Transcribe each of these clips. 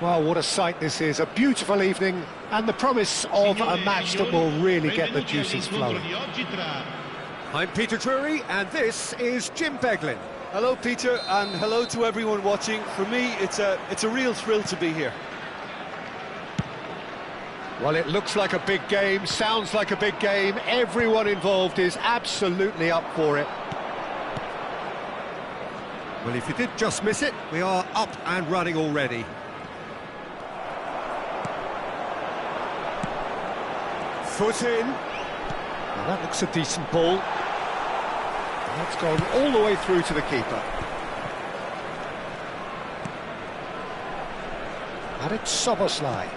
Well, what a sight this is, a beautiful evening and the promise of a match that will really get the juices flowing. I'm Peter Drury and this is Jim Beglin. Hello Peter, and hello to everyone watching. For me, it's a real thrill to be here. Well, it looks like a big game, sounds like a big game. Everyone involved is absolutely up for it. Well, if you did just miss it, we are up and running already. Foot in. Now that looks a decent ball. That's gone all the way through to the keeper. And it's Soboslai.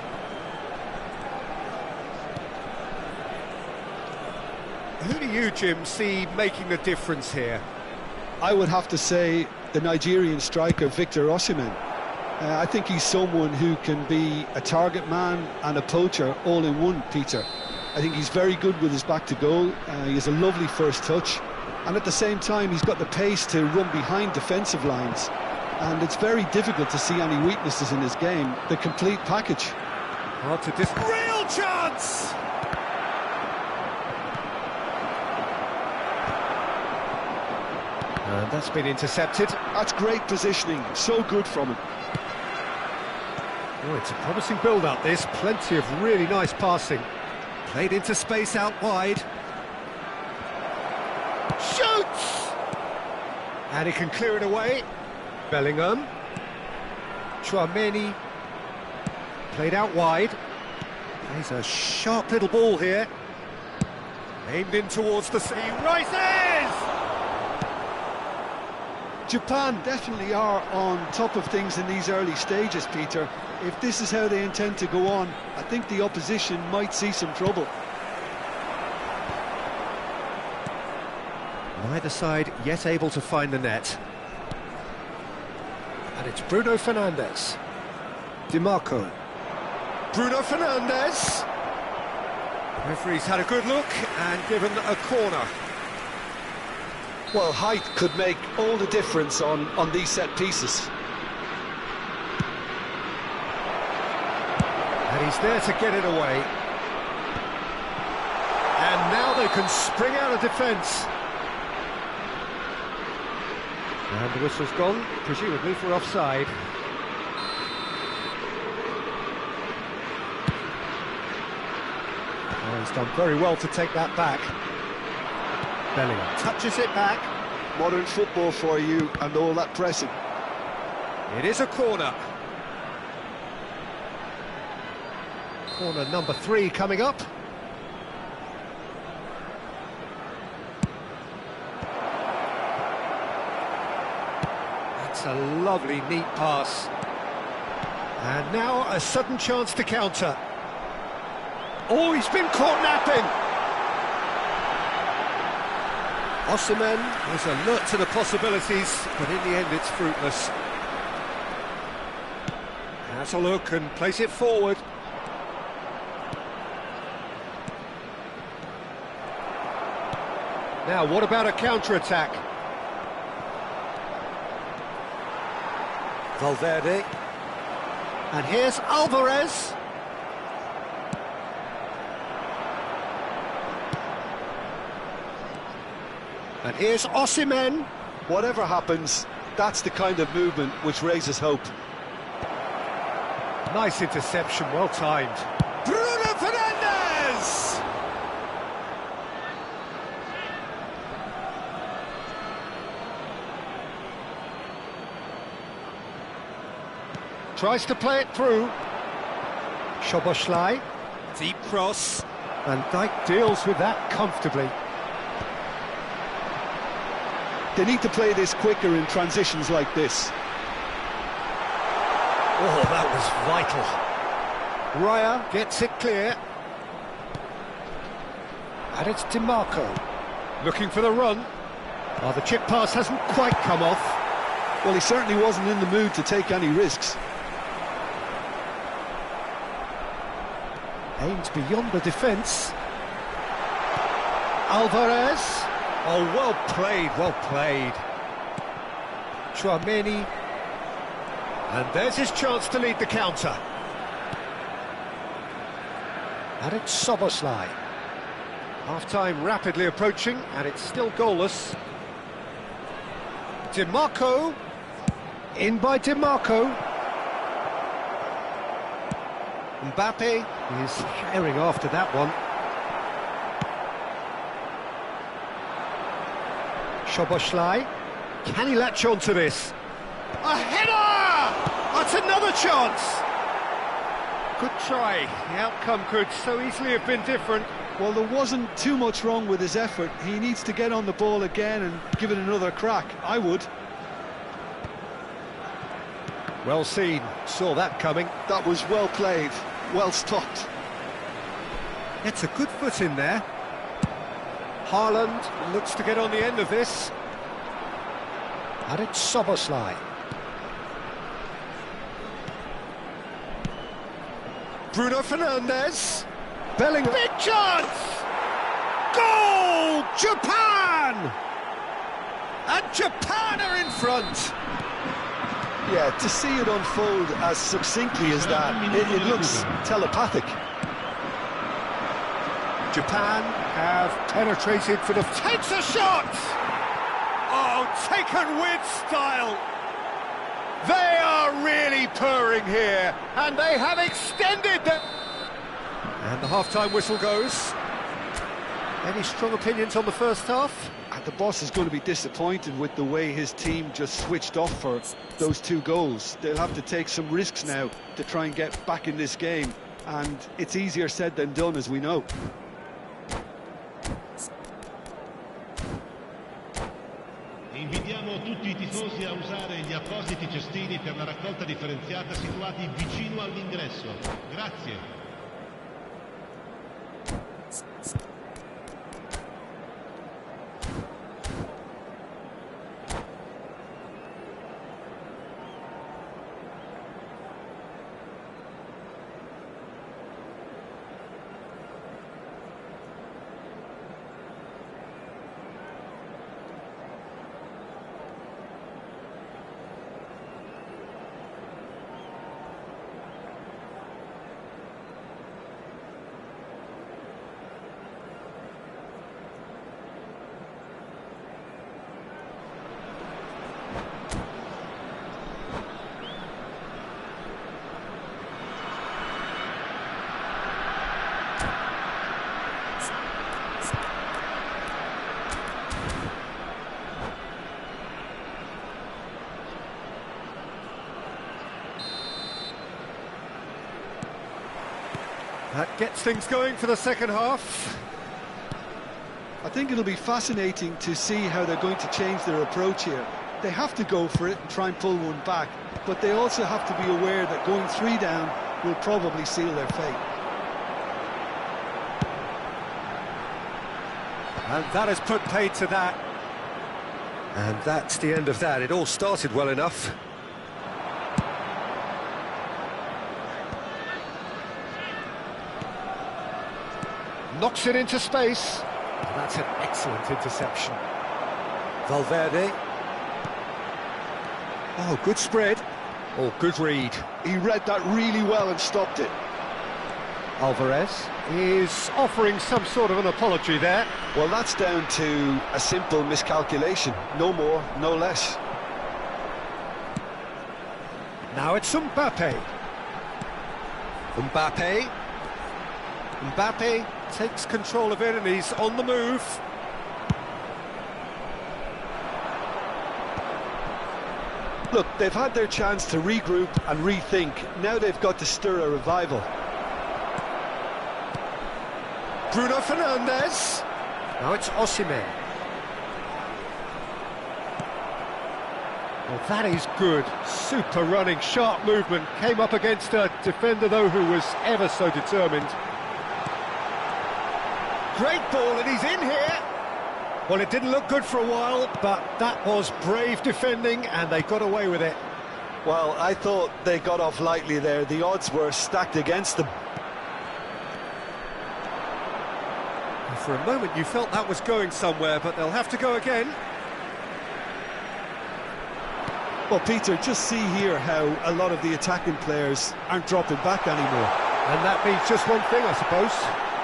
Who do you, Jim, see making the difference here? I would have to say the Nigerian striker Victor Osimhen. I think he's someone who can be a target man and a poacher all in one, Peter. I think he's very good with his back to goal. He has a lovely first touch, and at the same time he's got the pace to run behind defensive lines, and it's very difficult to see any weaknesses in his game. The complete package. Hard to real chance! And that's been intercepted. That's great positioning, so good from him. Oh, it's a promising build-up, this. Plenty of really nice passing. Played into space out wide. Shoots! And he can clear it away. Bellingham. Thuan-sony. Played out wide. There's a sharp little ball here. Aimed in towards the sea. Rises! Japan definitely are on top of things in these early stages, Peter. If this is how they intend to go on, I think the opposition might see some trouble. Neither side yet able to find the net. And it's Bruno Fernandes. DiMarco. Bruno Fernandes. Referee's had a good look and given a corner. Well, height could make all the difference on these set pieces. And he's there to get it away. And now they can spring out of defence. And the whistle's gone, presumably for offside. Oh, he's done very well to take that back. Bellingham touches it back. Modern football for you, and all that pressing. It is a corner. Corner number 3 coming up. That's a lovely, neat pass. And now a sudden chance to counter. Oh, he's been caught napping. Osimhen is alert to the possibilities, but in the end it's fruitless. Has a look and plays it forward. Now, what about a counter-attack? Valverde. And here's Alvarez. And here's Osimhen. Whatever happens, that's the kind of movement which raises hope. Nice interception, well timed. Bruno Fernandes! Tries to play it through. Szoboszlai. Deep cross. Van Dijk deals with that comfortably. They need to play this quicker in transitions like this. Oh, that was vital. Raya gets it clear. And it's DiMarco. Looking for the run. Oh, the chip pass hasn't quite come off. Well, he certainly wasn't in the mood to take any risks. Aims beyond the defence. Alvarez. Oh, well played, well played. Thuan-sony. And there's his chance to lead the counter. And it's Szoboszlai. Half-time rapidly approaching, and it's still goalless. DiMarco. In by DiMarco. Mbappe is herring after that one. Szoboszlai. Can he latch on to this? A header! That's another chance! Good try. The outcome could so easily have been different. Well, there wasn't too much wrong with his effort. He needs to get on the ball again and give it another crack. I would. Well seen. Saw that coming. That was well played. Well stopped. It's a good foot in there. Haaland looks to get on the end of this. And it's Szoboszlai. Bruno Fernandes. Bellingham. Big chance! Goal! Japan! And Japan are in front. Yeah, to see it unfold as succinctly as that, it looks telepathic. Japan have penetrated for the... Takes a shot! Oh, taken with style. They are really purring here, and they have extended the... And the half-time whistle goes. Any strong opinions on the first half? And the boss is going to be disappointed with the way his team just switched off for those 2 goals. They'll have to take some risks now to try and get back in this game, and it's easier said than done, as we know. Invitiamo tutti I tifosi a usare gli appositi cestini per la raccolta differenziata situati vicino all'ingresso. Grazie. That gets things going for the second half. I think it'll be fascinating to see how they're going to change their approach here. They have to go for it and try and pull one back, but they also have to be aware that going 3 down will probably seal their fate. And that has put paid to that. And that's the end of that. It all started well enough. Knocks it into space. And that's an excellent interception. Valverde. Oh, good spread. Oh, good read. He read that really well and stopped it. Alvarez is offering some sort of an apology there. Well, that's down to a simple miscalculation. No more, no less. Now it's Mbappe. Mbappe. Mbappe takes control of it and he's on the move. Look, they've had their chance to regroup and rethink. Now they've got to stir a revival. Bruno Fernandes. Now it's Osimhen. Well, that is good. Super running, sharp movement. Came up against a defender, though, who was ever so determined. Great ball, and he's in here. Well, it didn't look good for a while, but that was brave defending, and they got away with it. Well, I thought they got off lightly there. The odds were stacked against them. For a moment, you felt that was going somewhere, but they'll have to go again. Well, Peter, just see here how a lot of the attacking players aren't dropping back anymore. And that means just one thing, I suppose.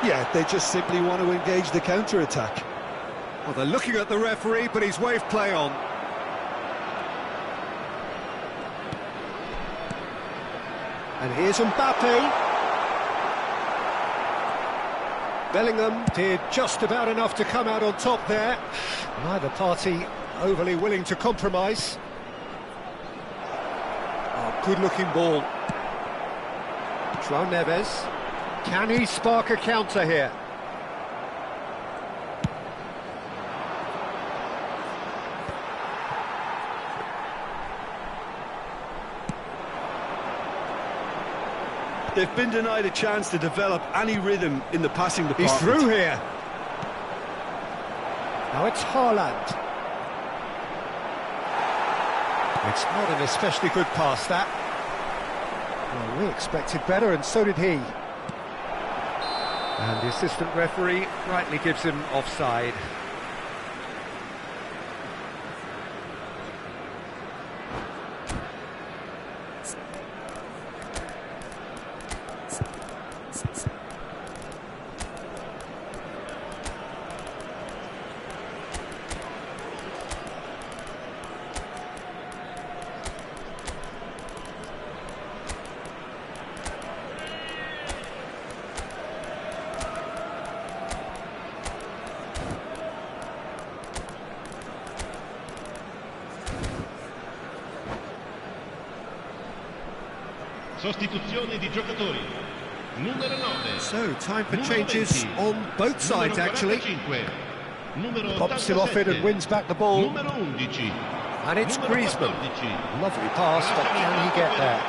Yeah, they just simply want to engage the counter-attack. Well, they're looking at the referee, but he's waved play on. And here's Mbappe. Bellingham did just about enough to come out on top there. Neither party overly willing to compromise. Oh, good-looking ball. João Neves. Can he spark a counter here? They've been denied a chance to develop any rhythm in the passing department. He's through here. Now it's Haaland. It's not an especially good pass, that. Well, we expected better, and so did he. And the assistant referee rightly gives him offside. Sostituzione di giocatori. Numero 9. So, time for changes on both sides, actually. Pops him off it and wins back the ball. And it's Griezmann. Lovely pass, but can he get there?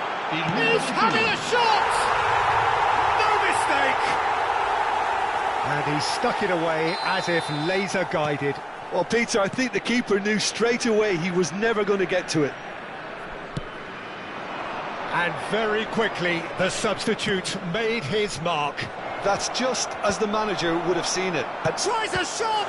He's having a shot! No mistake! And he stuck it away as if laser guided. Well, Peter, I think the keeper knew straight away he was never going to get to it. And very quickly, the substitute made his mark. That's just as the manager would have seen it. And tries a shot!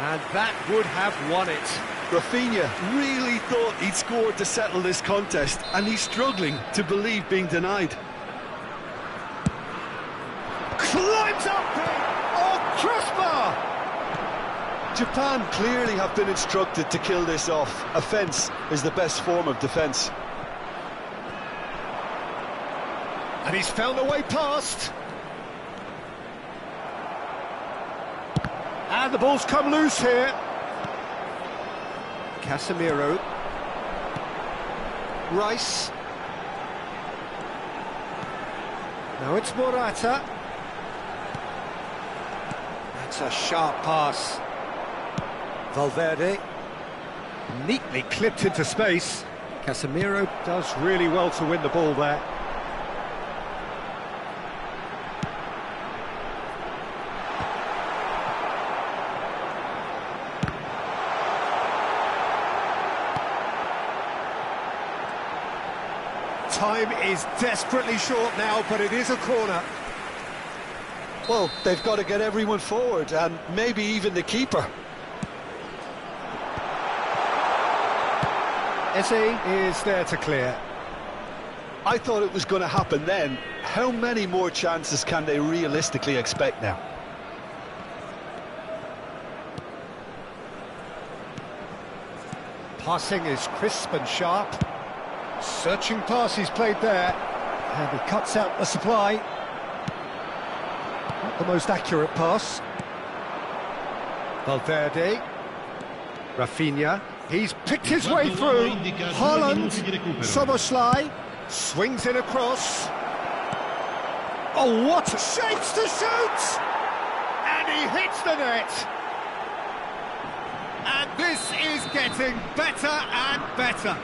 And that would have won it. Rafinha really thought he'd scored to settle this contest, and he's struggling to believe being denied. Climbs up! Oh, crossbar! Japan clearly have been instructed to kill this off. Offence is the best form of defence. And he's found a way past. And the ball's come loose here. Casemiro. Rice. Now it's Morata. That's a sharp pass. Valverde, neatly clipped into space. Casemiro does really well to win the ball there. Time is desperately short now, but it is a corner. Well, they've got to get everyone forward, and maybe even the keeper. Eze is there to clear. I thought it was going to happen then. How many more chances can they realistically expect now? Passing is crisp and sharp. Searching pass he's played there. And he cuts out the supply. Not the most accurate pass. Valverde. Rafinha. He's picked his way through. Haaland, Soboslai, swings in across. Oh, what? Shapes to shoot! And he hits the net. And this is getting better and better.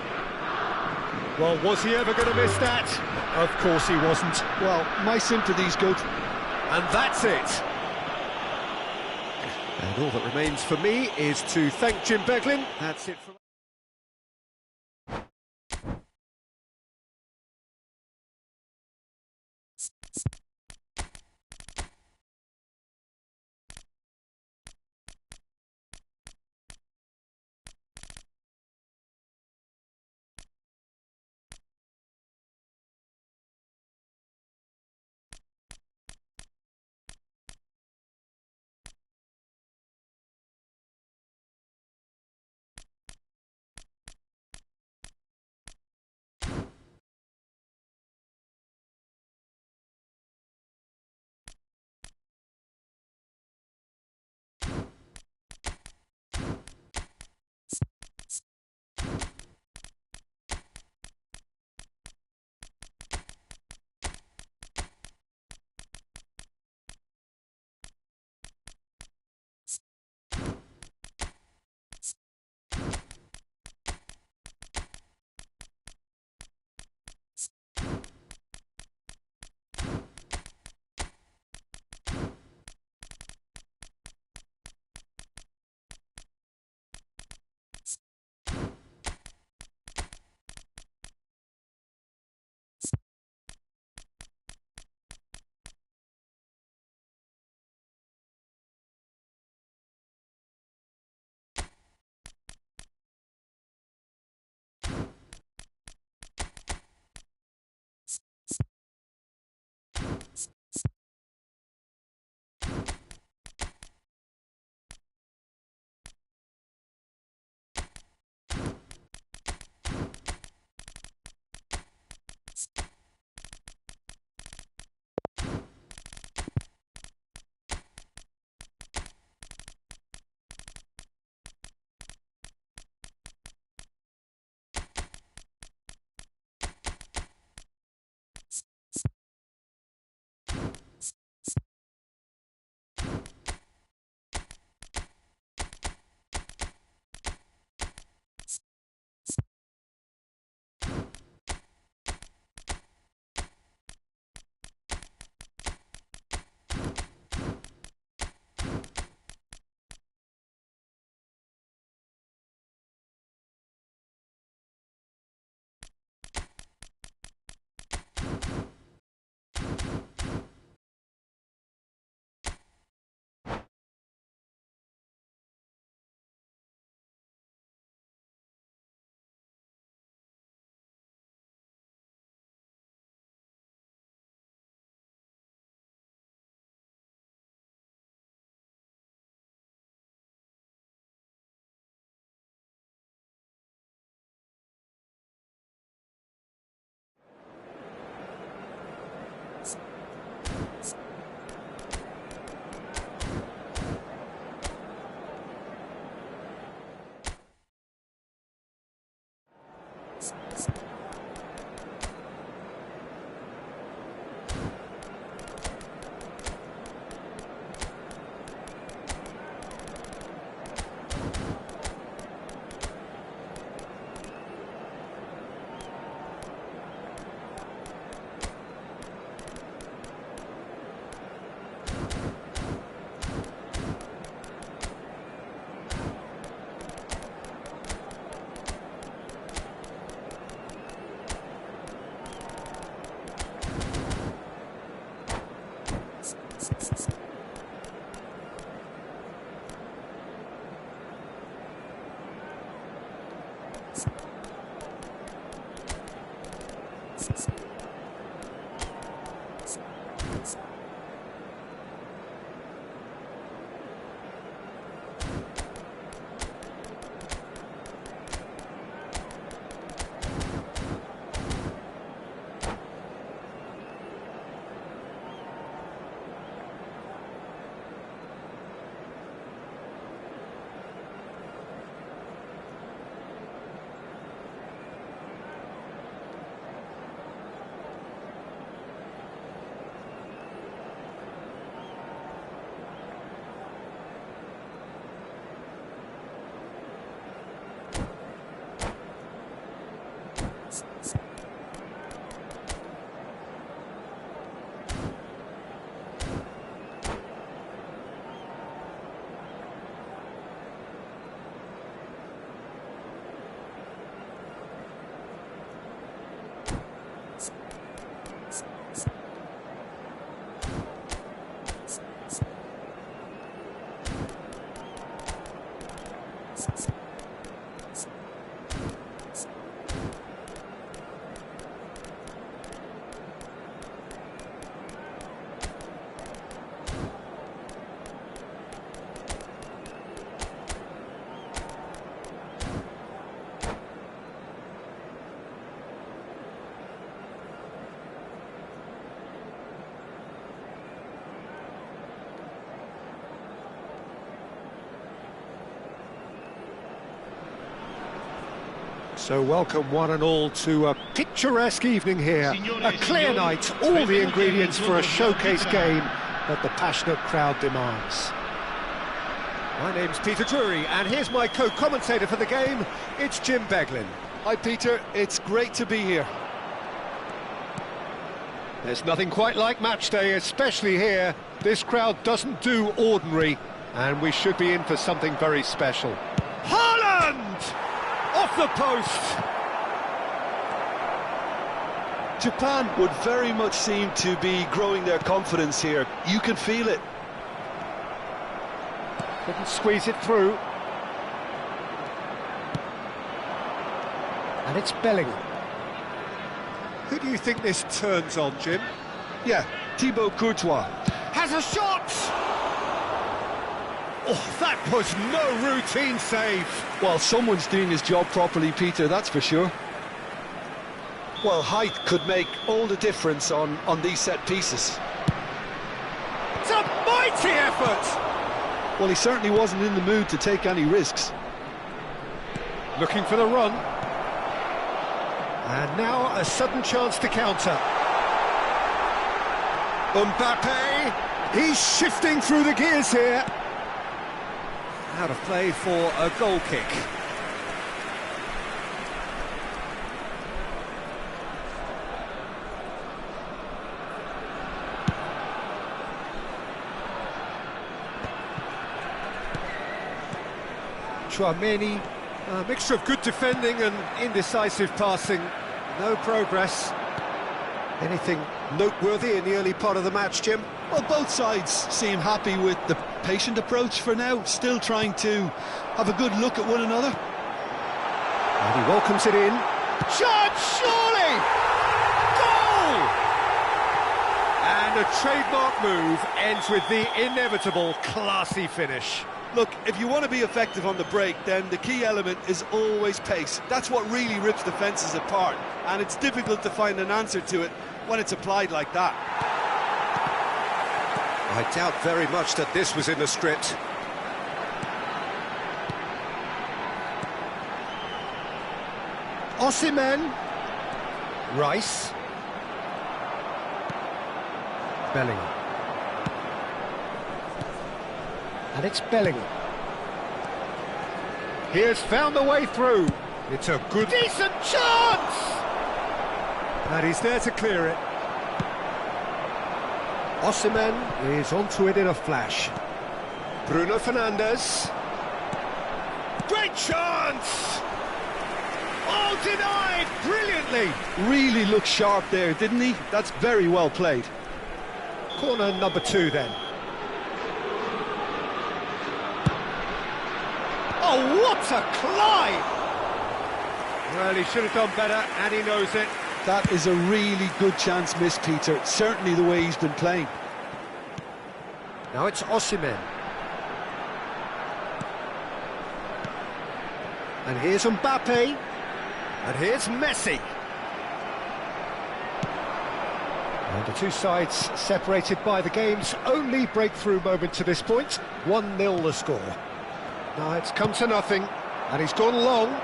Well, was he ever going to miss that? Of course he wasn't. Well, my sympathies go to... And that's it. And all that remains for me is to thank Jim Beglin. That's it from... So welcome one and all to a picturesque evening here, a clear night, all the ingredients for a showcase game that the passionate crowd demands. My name's Peter Drury, and here's my co-commentator for the game, it's Jim Beglin. Hi Peter, it's great to be here. There's nothing quite like match day, especially here. This crowd doesn't do ordinary, and we should be in for something very special. Haaland! Off the post! Japan would very much seem to be growing their confidence here. You can feel it. Couldn't squeeze it through. And it's Bellingham. Who do you think this turns on, Jim? Yeah, Thibaut Courtois. Has a shot! Oh, that was no routine save. Well, someone's doing his job properly, Peter, that's for sure. Well, height could make all the difference on these set pieces. It's a mighty effort! Well, he certainly wasn't in the mood to take any risks. Looking for the run. And now a sudden chance to counter. Mbappe, he's shifting through the gears here. Out of play for a goal kick. Thuan-sony, a mixture of good defending and indecisive passing. No progress. Anything noteworthy in the early part of the match, Jim? Well, both sides seem happy with the patient approach for now, still trying to have a good look at one another. And he welcomes it in. Shot, surely! Goal! And a trademark move ends with the inevitable classy finish. Look, if you want to be effective on the break, then the key element is always pace. That's what really rips defences apart, and it's difficult to find an answer to it when it's applied like that. I doubt very much that this was in the script. Osimhen. Rice. Bellingham. And it's Bellingham. He has found the way through. It's a good... decent chance! And he's there to clear it. Osimhen is onto it in a flash. Bruno Fernandes. Great chance! Oh, denied brilliantly! Really looked sharp there, didn't he? That's very well played. Corner number 2 then. Oh, what a climb! Well, he should have done better, and he knows it. That is a really good chance missed, Peter. Certainly the way he's been playing. Now it's Osimhen. And here's Mbappe. And here's Messi. And the two sides separated by the game's only breakthrough moment to this point. 1-0 the score. Now it's come to nothing, and he's gone long.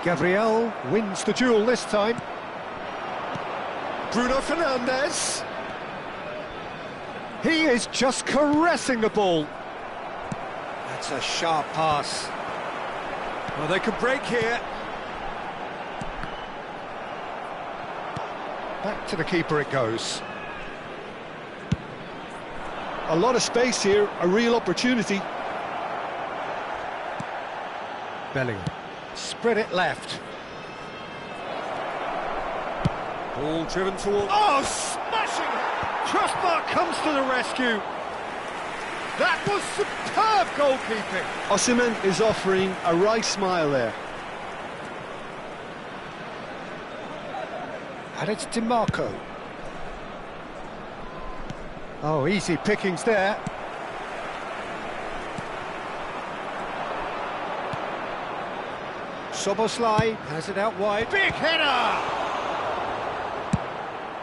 Gabriel wins the duel this time. Bruno Fernandes. He is just caressing the ball. That's a sharp pass. Well, they can break here. Back to the keeper it goes. A lot of space here, a real opportunity. Bellingham. Spread it left. Ball driven towards... Oh, smashing! Crossbar comes to the rescue. That was superb goalkeeping. Osimhen is offering a right smile there. And it's DiMarco. Oh, easy pickings there. Szoboszlai has it out wide. Big header!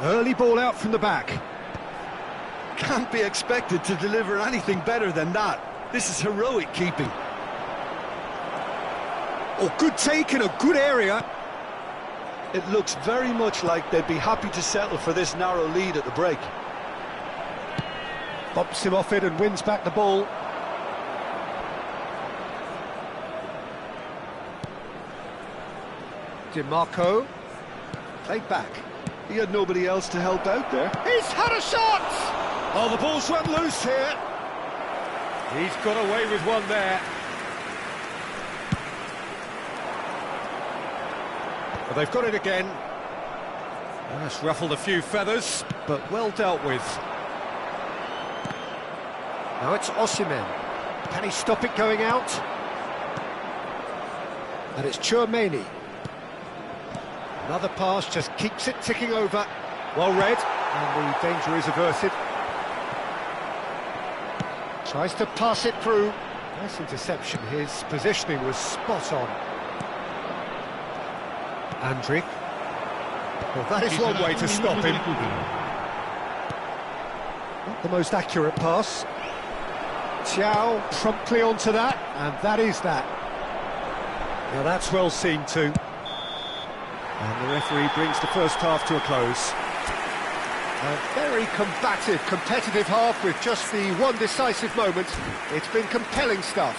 Early ball out from the back. Can't be expected to deliver anything better than that. This is heroic keeping. Oh, good take in a good area. It looks very much like they'd be happy to settle for this narrow lead at the break. Bumps him off it and wins back the ball. DiMarco, played back. He had nobody else to help out there. He's had a shot! Oh, the ball's run loose here. He's got away with one there. Well, they've got it again. That's ruffled a few feathers, but well dealt with. Now it's Osimhen. Can he stop it going out? And it's thuan-sony. Another pass just keeps it ticking over. Well read, and the danger is averted. Tries to pass it through. Nice interception. His positioning was spot on. Andrić. Well, that is one way to stop him. Not the most accurate pass. Thiaw promptly onto that, and that is that. Now that's well seen too. And the referee brings the first half to a close. A very combative, competitive half with just the one decisive moment. It's been compelling stuff.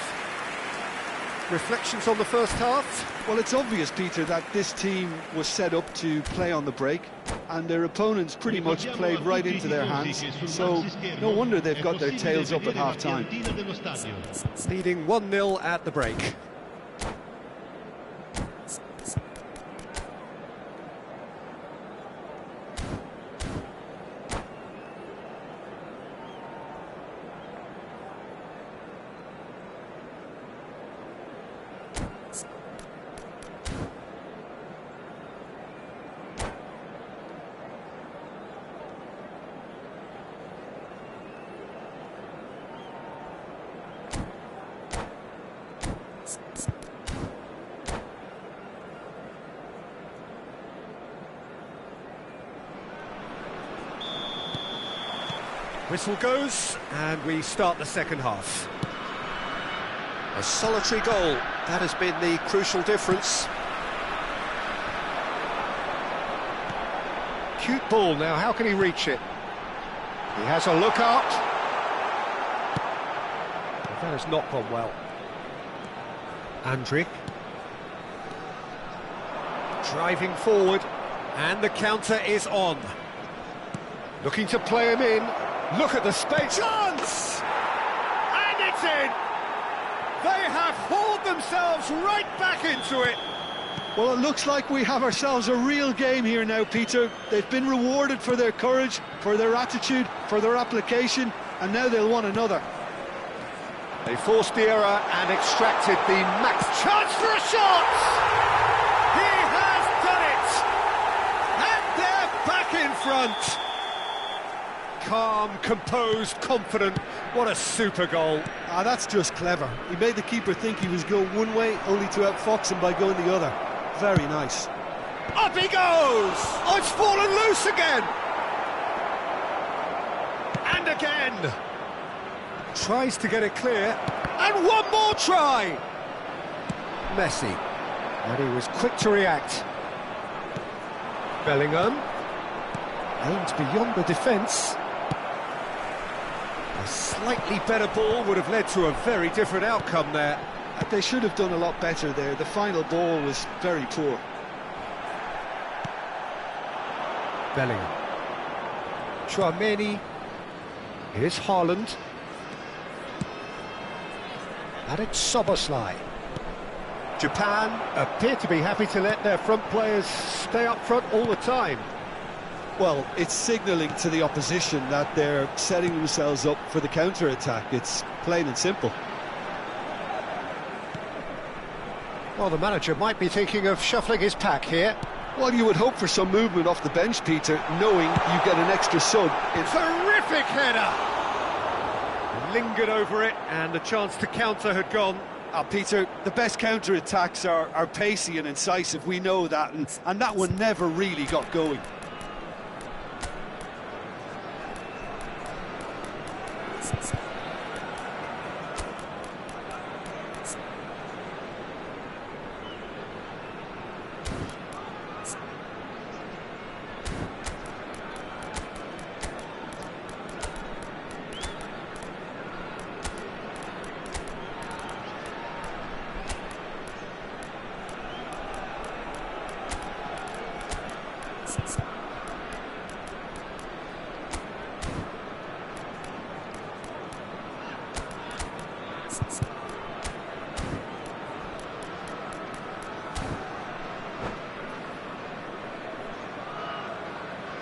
Reflections on the first half? Well, it's obvious, Peter, that this team was set up to play on the break, and their opponents pretty much played right into their hands, so no wonder they've got their tails up at half-time. Leading 1-0 at the break. Whistle goes, and we start the second half. A solitary goal, that has been the crucial difference. Cute ball now, how can he reach it? He has a look up. That has not gone well. Andrić. Driving forward, and the counter is on. Looking to play him in. Look at the space. Chance! And it's in! They have hauled themselves right back into it. Well, it looks like we have ourselves a real game here now, Peter. They've been rewarded for their courage, for their attitude, for their application, and now they'll want another. They forced the error and extracted the max chance for a shot! He has done it! And they're back in front. Calm, composed, confident. What a super goal. Ah, that's just clever. He made the keeper think he was going one way, only to outfox him by going the other. Very nice. Up he goes! Oh, it's fallen loose again! And again! Tries to get it clear. And one more try! Messi. And he was quick to react. Bellingham. Aimed beyond the defence. A slightly better ball would have led to a very different outcome there. They should have done a lot better there. The final ball was very poor. Bellingham. Thuan-sony. Here's Haaland. And it's Szoboszlai. Japan appear to be happy to let their front players stay up front all the time. Well, it's signalling to the opposition that they're setting themselves up for the counter-attack. It's plain and simple. Well, the manager might be thinking of shuffling his pack here. Well, you would hope for some movement off the bench, Peter, knowing you get an extra sub. Terrific header! Lingered over it, and the chance to counter had gone. Peter, the best counter-attacks are pacey and incisive, we know that, and that one never really got going.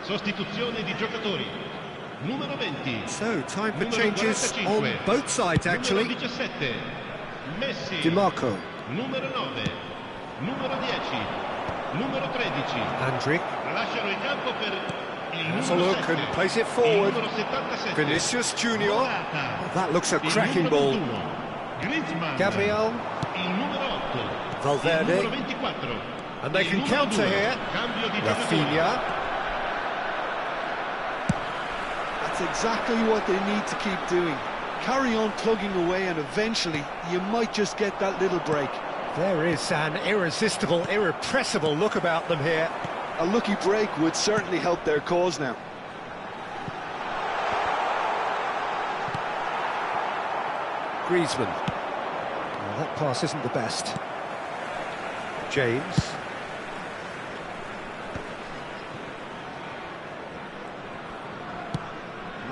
Sostituzione di giocatori. Numero 20. So, time for changes on both sides, actually. Numero 17. Messi. Di Marco. Numero 9. Numero 10. Numero 13. Andrić. Lasciano il campo per il Has a numero look 7. and plays it forward. Il numero 77. Vinicius Junior. Morata. Oh, that looks a Il cracking numero ball. 21. Griezmann. Gabriel. Il numero 8. Valverde. Il numero 24. And they Il can numero counter 2. here. Cambio di giocatore. Rafinha. That's exactly what they need to keep doing. Carry on plugging away and eventually you might just get that little break. There is an irresistible, irrepressible look about them here. A lucky break would certainly help their cause now. Griezmann. Well, that pass isn't the best. James.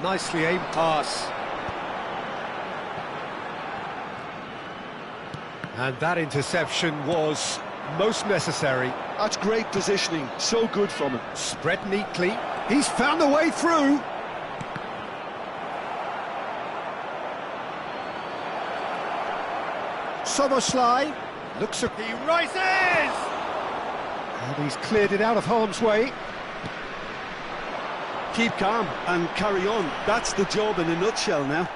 Nicely aimed pass. And that interception was most necessary. That's great positioning, so good from him. Spread neatly. He's found a way through. Szoboszlai looks at... He rises! And he's cleared it out of harm's way. Keep calm and carry on. That's the job in a nutshell now.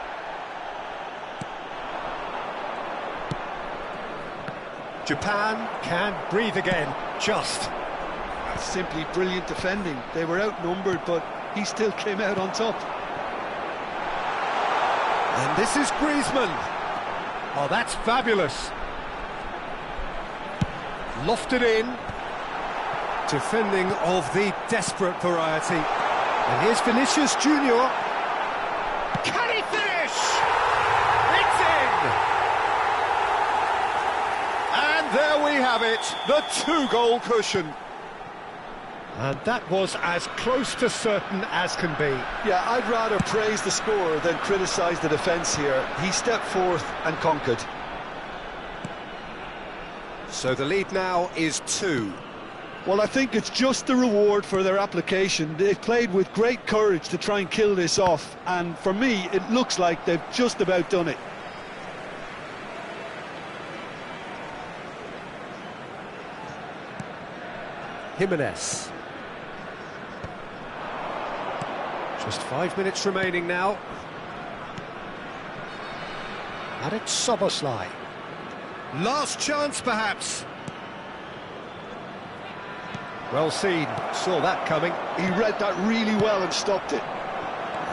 Japan can breathe again, just. That's simply brilliant defending. They were outnumbered, but he still came out on top. And this is Griezmann. Oh, that's fabulous. Lofted in. Defending of the desperate variety. And here's Vinicius Junior. Can he finish? It's in! And there we have it, the two-goal cushion. And that was as close to certain as can be. Yeah, I'd rather praise the scorer than criticise the defence here. He stepped forth and conquered. So the lead now is 2. Well, I think it's just the reward for their application. They've played with great courage to try and kill this off, and for me, it looks like they've just about done it. Jimenez. Just 5 minutes remaining now. And it's Szoboszlai. Last chance, perhaps. Well seen, saw that coming. He read that really well and stopped it.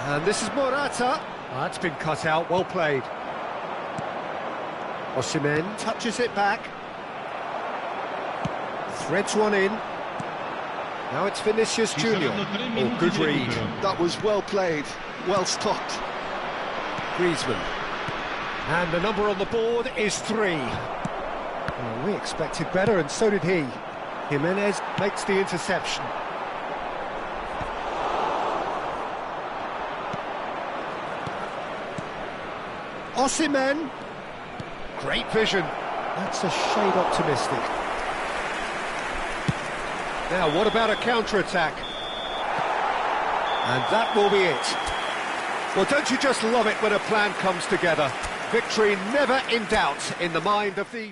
And this is Morata. That's been cut out, well played. Osimhen touches it back. Threads one in. Now it's Vinicius Junior. Oh, good read. That was well played, well stopped. Griezmann. And the number on the board is 3. Well, we expected better, and so did he. Jimenez makes the interception. Osimhen. Great vision. That's a shade optimistic. Now, what about a counter-attack? And that will be it. Well, don't you just love it when a plan comes together? Victory never in doubt in the mind of the...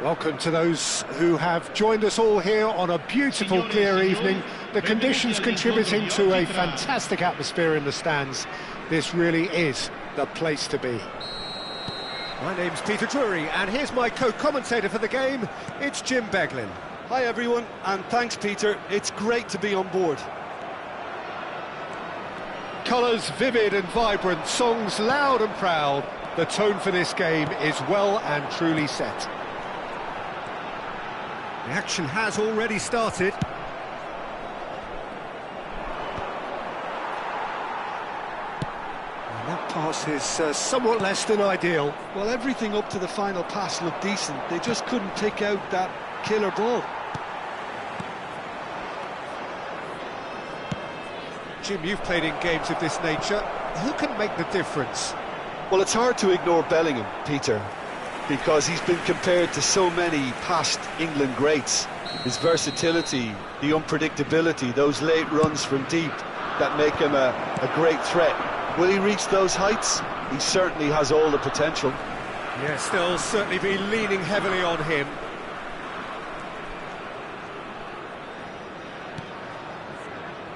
Welcome to those who have joined us all here on a beautiful, clear evening. The conditions contributing to a fantastic atmosphere in the stands. This really is the place to be. My name's Peter Drury, and here's my co-commentator for the game, it's Jim Beglin. Hi everyone, and thanks Peter, it's great to be on board. Colours vivid and vibrant, songs loud and proud. The tone for this game is well and truly set. The action has already started. And that pass is somewhat less than ideal. Well, everything up to the final pass looked decent. They just couldn't pick out that killer ball. Jim, you've played in games of this nature. Who can make the difference? Well, it's hard to ignore Bellingham, Peter, because he's been compared to so many past England greats. His versatility, the unpredictability, those late runs from deep that make him a great threat. Will he reach those heights? He certainly has all the potential. Yes, they'll certainly be leaning heavily on him.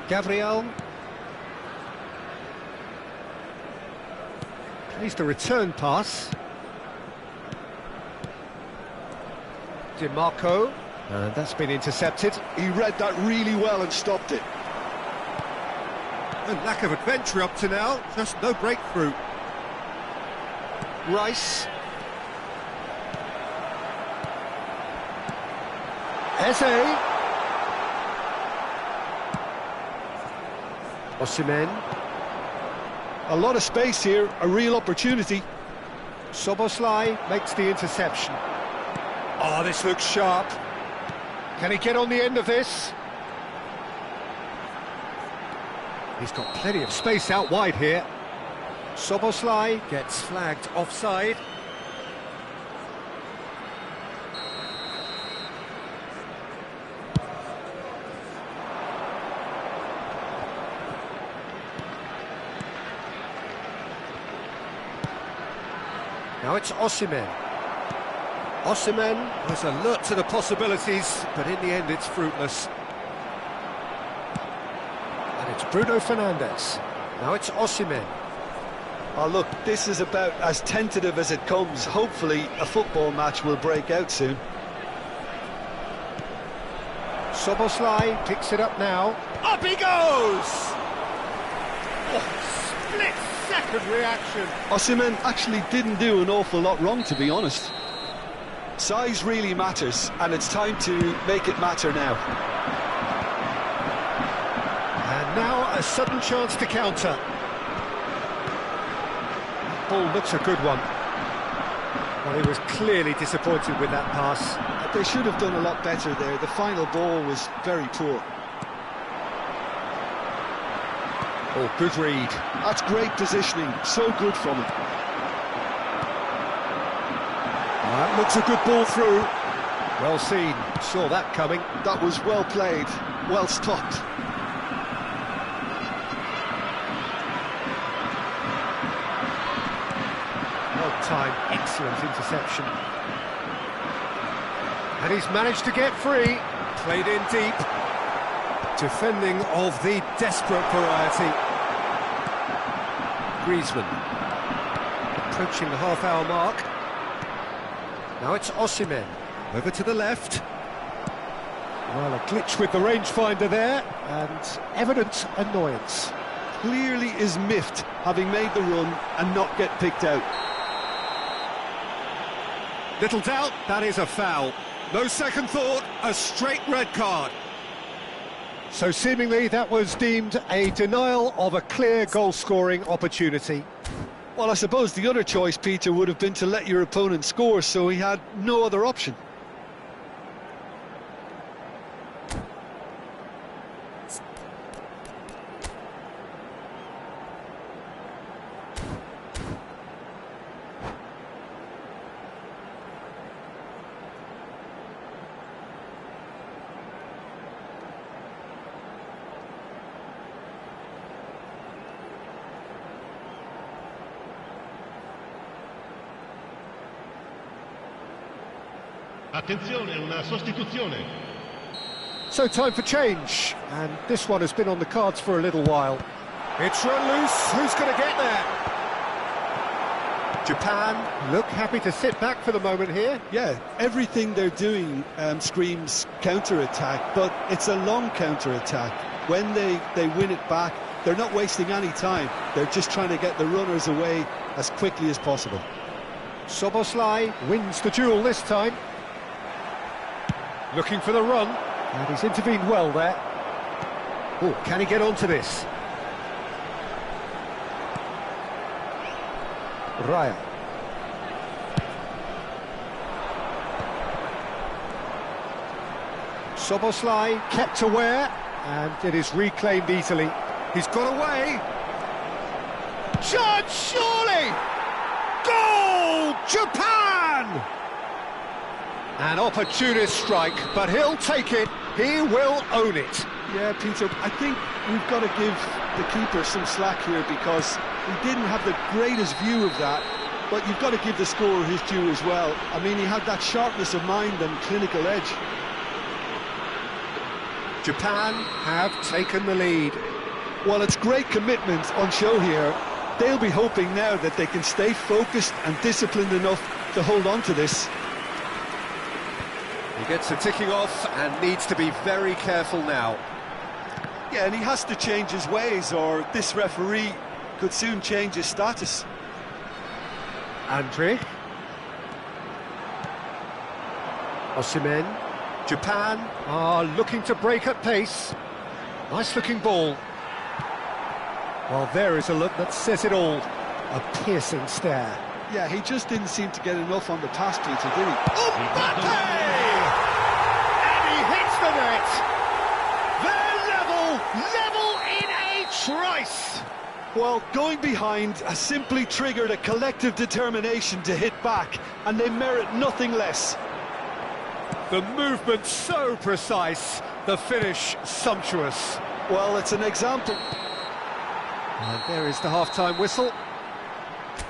Gabriel. Plays the return pass. DiMarco. And that's been intercepted. He read that really well and stopped it. And lack of adventure up to now, just no breakthrough. Rice. Eze. Osimhen. A lot of space here, a real opportunity. Szoboszlai makes the interception. Oh, this looks sharp. Can he get on the end of this? He's got plenty of space out wide here. Szoboszlai gets flagged offside. Now it's Osimhen. Osimhen was alert to the possibilities, but in the end it's fruitless. And it's Bruno Fernandes. Now it's Osimhen. Oh look, this is about as tentative as it comes. Hopefully a football match will break out soon. Szoboszlai picks it up now. Up he goes! Oh, split-second reaction. Osimhen actually didn't do an awful lot wrong, to be honest. Size really matters, and it's time to make it matter now. And now a sudden chance to counter. Ball looks a good one. Well, he was clearly disappointed with that pass. They should have done a lot better there. The final ball was very poor. Oh, good read. That's great positioning. So good from him. That looks a good ball through. Well seen. Saw that coming. That was well played. Well stopped. Well timed. Excellent interception. And he's managed to get free. Played in deep. Defending of the desperate variety. Griezmann. Approaching the half-hour mark. Now it's Osimhen. Over to the left. Well, a glitch with the rangefinder there, and evident annoyance. Clearly is miffed, having made the run and not get picked out. Little doubt, that is a foul. No second thought, a straight red card. So seemingly that was deemed a denial of a clear goal-scoring opportunity. Well, I suppose the other choice, Peter, would have been to let your opponent score, so he had no other option. Attenzione, una sostituzione. So time for change, and this one has been on the cards for a little while. It's run loose, who's going to get there? Japan look happy to sit back for the moment here. Yeah, everything they're doing screams counter-attack, but it's a long counter-attack. When they win it back, they're not wasting any time. They're just trying to get the runners away as quickly as possible. Szoboszlai wins the duel this time. Looking for the run, and he's intervened well there. Oh, can he get onto this? Raya. Szoboszlai kept aware, and it is reclaimed easily. He's got away. Chance, surely! Goal! Japan! An opportunist strike, but he'll take it. He will own it. Yeah, Peter, I think we've got to give the keeper some slack here because he didn't have the greatest view of that, but you've got to give the scorer his due as well. I mean, he had that sharpness of mind and clinical edge. Japan have taken the lead. Well, it's great commitment on show here. They'll be hoping now that they can stay focused and disciplined enough to hold on to this. He gets the ticking off and needs to be very careful now. Yeah, and he has to change his ways or this referee could soon change his status. Andre. Osimhen. Japan are looking to break at pace. Nice looking ball. Well, there is a look that says it all. A piercing stare. Yeah, he just didn't seem to get enough on the pass, Peter, did he? Mbappe! And he hits the net. They're level in a trice. Well, going behind has simply triggered a collective determination to hit back, and they merit nothing less. The movement so precise, the finish sumptuous. Well, it's an example. And there is the half-time whistle.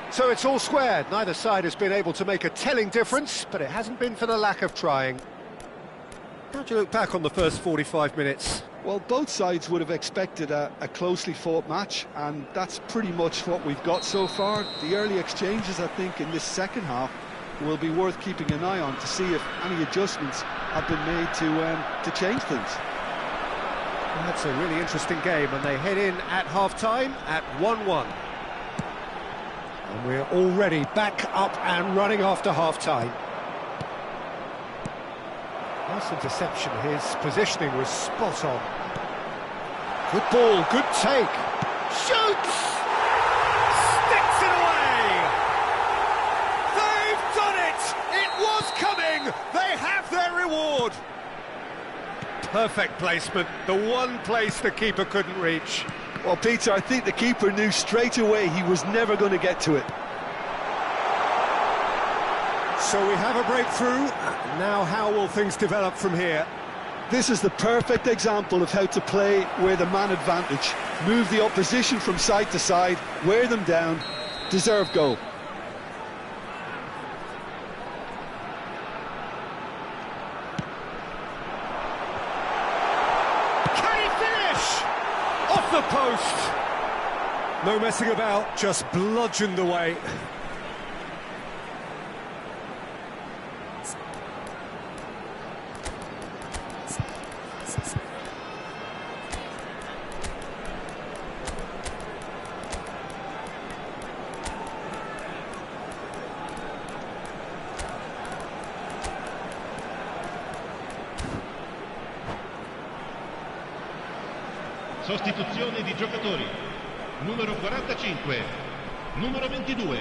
So it's all squared. Neither side has been able to make a telling difference, but it hasn't been for the lack of trying. How do you look back on the first 45 minutes? Well, both sides would have expected a closely fought match, and that's pretty much what we've got so far. The early exchanges, I think, in this second half will be worth keeping an eye on to see if any adjustments have been made to change things. Well, that's a really interesting game, and they head in at half-time at 1-1. And we're already back up and running after half-time. Nice interception, his positioning was spot on. Good ball, good take. Shoots! Sticks it away! They've done it! It was coming! They have their reward! Perfect placement, the one place the keeper couldn't reach. Well, Peter, I think the keeper knew straight away he was never going to get to it. So we have a breakthrough. Now how will things develop from here? This is the perfect example of how to play with a man advantage. Move the opposition from side to side, wear them down, deserve goal. Off the post! No messing about, just bludgeoned away. Sostituzione di giocatori. Numero 45, numero 22,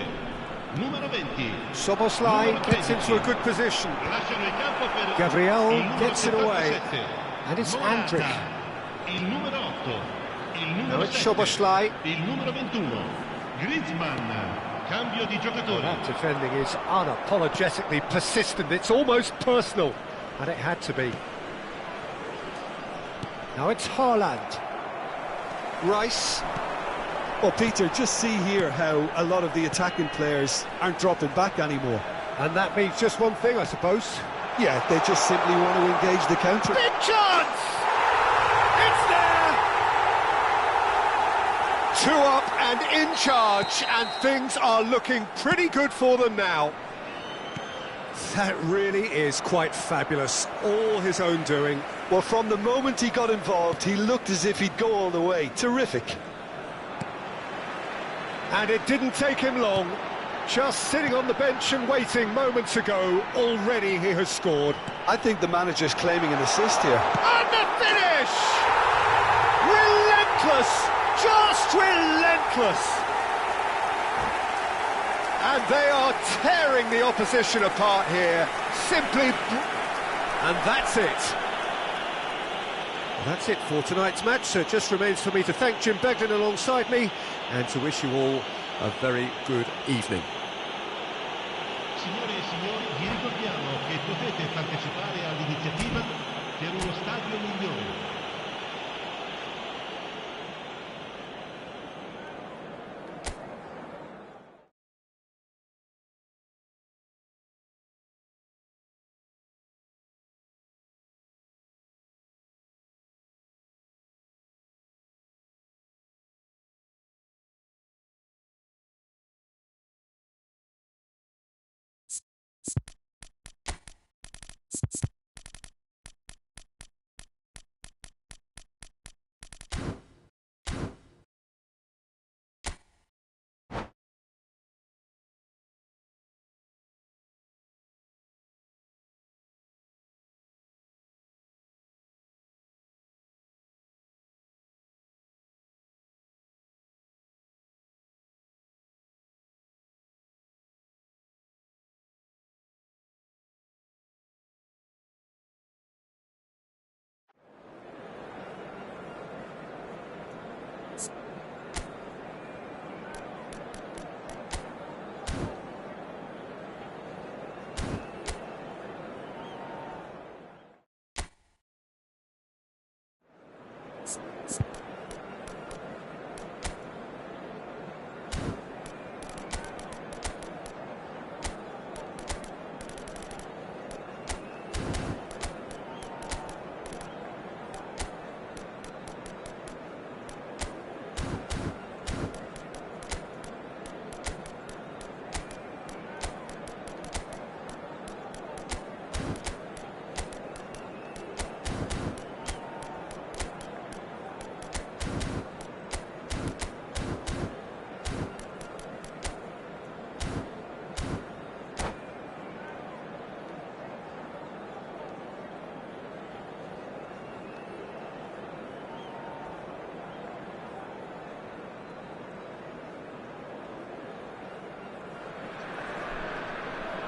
numero 20. Szoboszlai gets into a good position. Lasciano il campo per Gabriel il numero gets it away. 77. And it's Morata, Andrich. il numero 8, il Now numero it's 7, Szoboszlai. il numero 21. Griezmann, cambio di giocatore. That defending is unapologetically persistent. It's almost personal, and it had to be. Now it's Haaland. Rice. Well, Peter, just see here how a lot of the attacking players aren't dropping back anymore. And that means just one thing, I suppose. Yeah, they just simply want to engage the counter. Big chance! It's there! 2 up and in charge, and things are looking pretty good for them now. That really is quite fabulous, all his own doing. Well, from the moment he got involved, he looked as if he'd go all the way. Terrific. And it didn't take him long. Just sitting on the bench and waiting moments ago, already he has scored. I think the manager's claiming an assist here. And the finish! Relentless! Just relentless! And they are tearing the opposition apart here. Simply... And that's it. Well, that's it for tonight's match, so it just remains for me to thank Jim Beglin alongside me and to wish you all a very good evening. Signore e signori, vi ricordiamo che potete partecipare all'iniziativa per uno stadio migliore.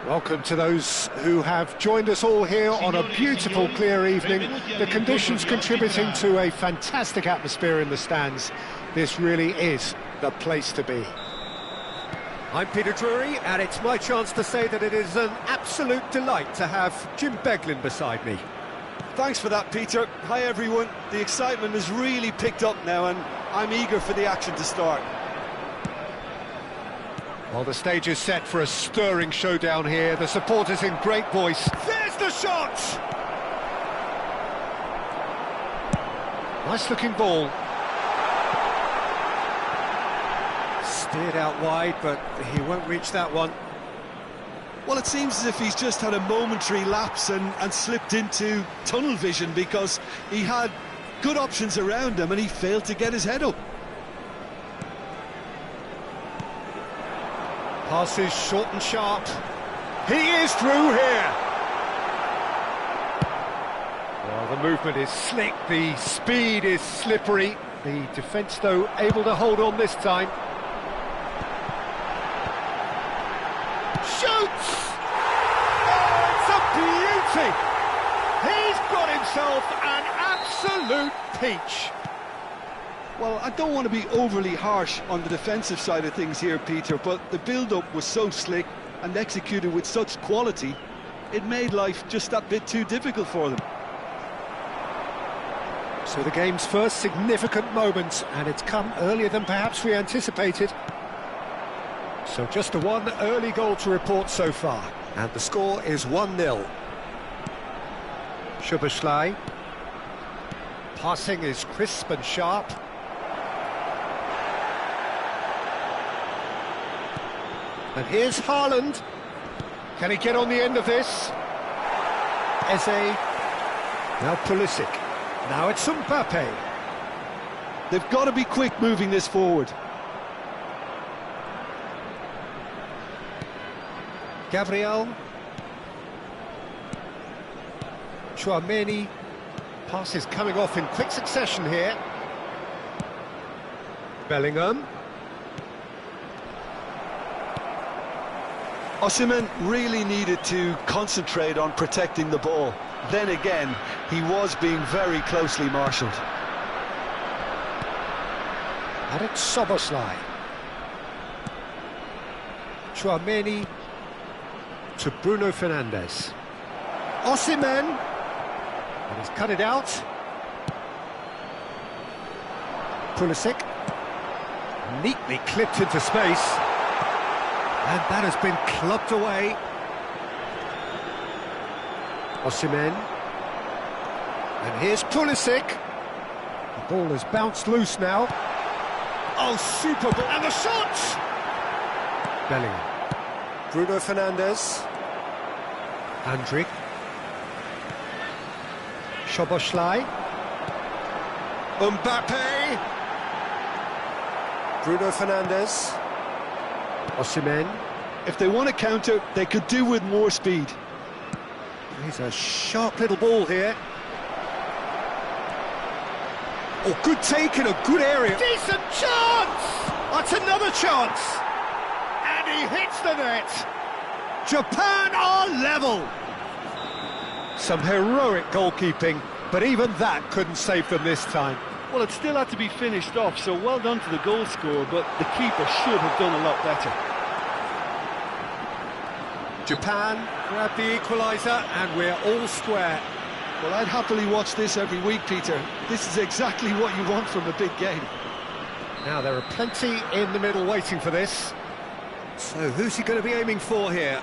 Welcome to those who have joined us all here on a beautiful, clear evening. The conditions contributing to a fantastic atmosphere in the stands. This really is the place to be. I'm Peter Drury, and it's my chance to say that it is an absolute delight to have Jim Beglin beside me. Thanks for that, Peter. Hi, everyone. The excitement has really picked up now, and I'm eager for the action to start. Well, the stage is set for a stirring showdown here. The supporters in great voice. There's the shot! Nice looking ball. Steered out wide, but he won't reach that one. Well, it seems as if he's just had a momentary lapse and slipped into tunnel vision, because he had good options around him and he failed to get his head up. Pass is short and sharp. He is through here. Well, the movement is slick, the speed is slippery. The defence, though, able to hold on this time. Shoots! Oh, it's a beauty! He's got himself an absolute peach. Well, I don't want to be overly harsh on the defensive side of things here, Peter, but the build-up was so slick and executed with such quality, it made life just that bit too difficult for them. So the game's first significant moment, and it's come earlier than perhaps we anticipated. So just the one early goal to report so far, and the score is 1-0. Szoboszlai. Passing is crisp and sharp. And here's Haaland. Can he get on the end of this? Eze. Now Pulisic. Now it's Mbappe. They've got to be quick moving this forward. Gabriel. Thuan-sony. Passes coming off in quick succession here. Bellingham. Osimhen really needed to concentrate on protecting the ball. Then again, he was being very closely marshalled. And it's Szoboszlai. Thuan-sony to Bruno Fernandes. Osimhen. And he's cut it out. Pulisic. Neatly clipped into space. And that has been clubbed away. Osimhen. And here's Pulisic. The ball has bounced loose now. Oh, super ball. And the shot! Bellingham. Bruno Fernandes. Andrić. Szoboszlai. Mbappe. Bruno Fernandes. Osimhen. If they want to counter, they could do with more speed. He's a sharp little ball here. Oh, good take in a good area. Decent chance! That's another chance! And he hits the net. Japan are level. Some heroic goalkeeping, but even that couldn't save them this time. Well, it still had to be finished off, so well done to the goal scorer, but the keeper should have done a lot better. Japan grab the equaliser, and we're all square. Well, I'd happily watch this every week, Peter. This is exactly what you want from a big game. Now, there are plenty in the middle waiting for this. So, who's he going to be aiming for here?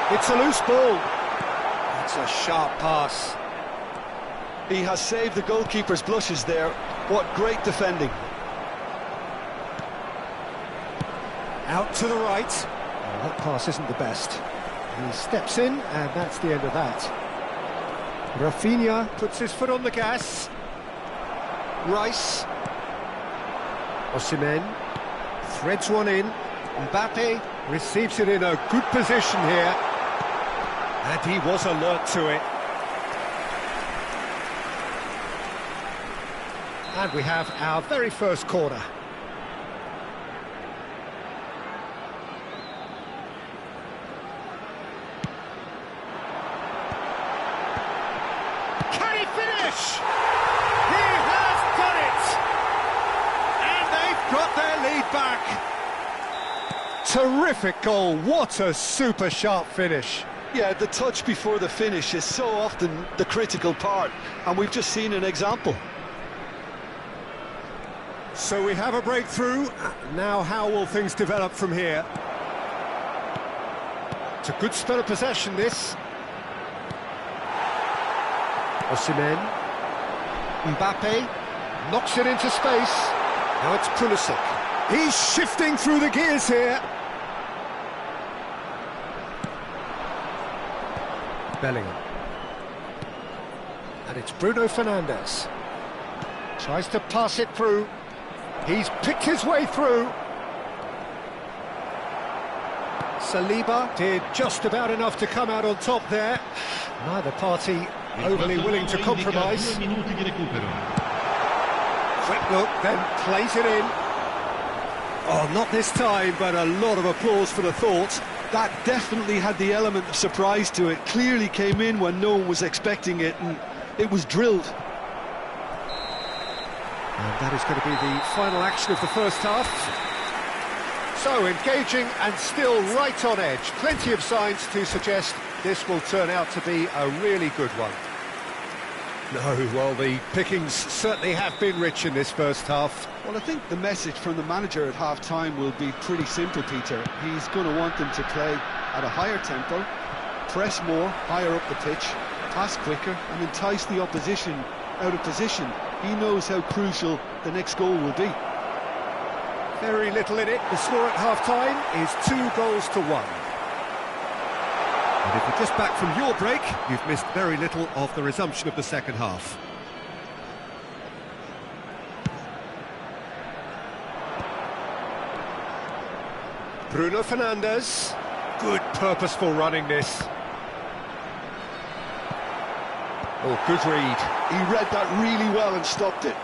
It's a loose ball. That's a sharp pass. He has saved the goalkeeper's blushes there. What great defending. Out to the right. Well, that pass isn't the best. He steps in, and that's the end of that. Rafinha puts his foot on the gas. Rice. Osimhen threads one in. Mbappe receives it in a good position here. And he was alert to it. And we have our very first corner. Can he finish? He has done it! And they've got their lead back. Terrific goal. What a super sharp finish. Yeah, the touch before the finish is so often the critical part, and we've just seen an example. So we have a breakthrough. Now how will things develop from here? It's a good spell of possession, this. Osimhen. Mbappe knocks it into space. Now it's Pulisic. He's shifting through the gears here. Bellingham. And it's Bruno Fernandes. Tries to pass it through. He's picked his way through. Saliba did just about enough to come out on top there. Neither party overly willing to compromise. Quick look, then plays it in. Oh, not this time, but a lot of applause for the thought. That definitely had the element of surprise to it. Clearly came in when no one was expecting it, and it was drilled. And that is going to be the final action of the first half. So, engaging and still right on edge. Plenty of signs to suggest this will turn out to be a really good one. No, well, the pickings certainly have been rich in this first half. Well, I think the message from the manager at half-time will be pretty simple, Peter. He's going to want them to play at a higher tempo, press more, higher up the pitch, pass quicker, and entice the opposition out of position. He knows how crucial the next goal will be. Very little in it. The score at half-time is 2-1. And if you're just back from your break, you've missed very little of the resumption of the second half. Bruno Fernandes. Good purposeful running this. Oh, good read. He read that really well and stopped it.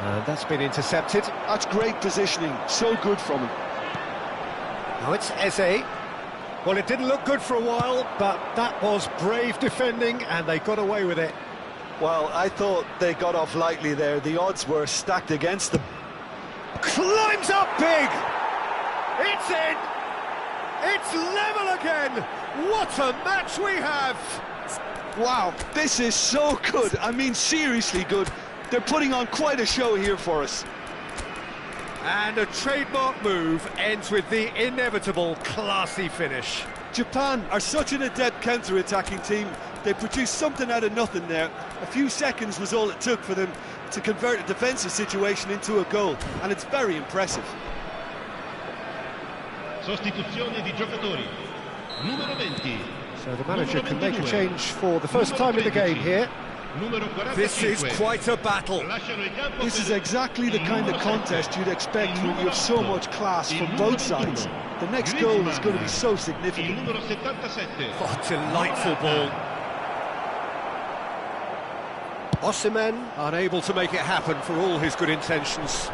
And that's been intercepted. That's great positioning, so good from him. Now it's Eze. Well, it didn't look good for a while, but that was brave defending, and they got away with it. Well, I thought they got off lightly there. The odds were stacked against them. Climbs up big! It's in! It's level again! What a match we have! Wow, this is so good. I mean, seriously good. They're putting on quite a show here for us. And a trademark move ends with the inevitable classy finish. Japan are such an adept counter-attacking team. They produced something out of nothing there. A few seconds was all it took for them to convert a defensive situation into a goal, and it's very impressive. Sostituzione di giocatori. Numero 20. So the manager can make a change for the first time in the game here. This is quite a battle. This is exactly the kind of contest you'd expect when you have so much class from both sides. The next goal is going to be so significant. Oh, delightful ball. Osimhen unable to make it happen for all his good intentions.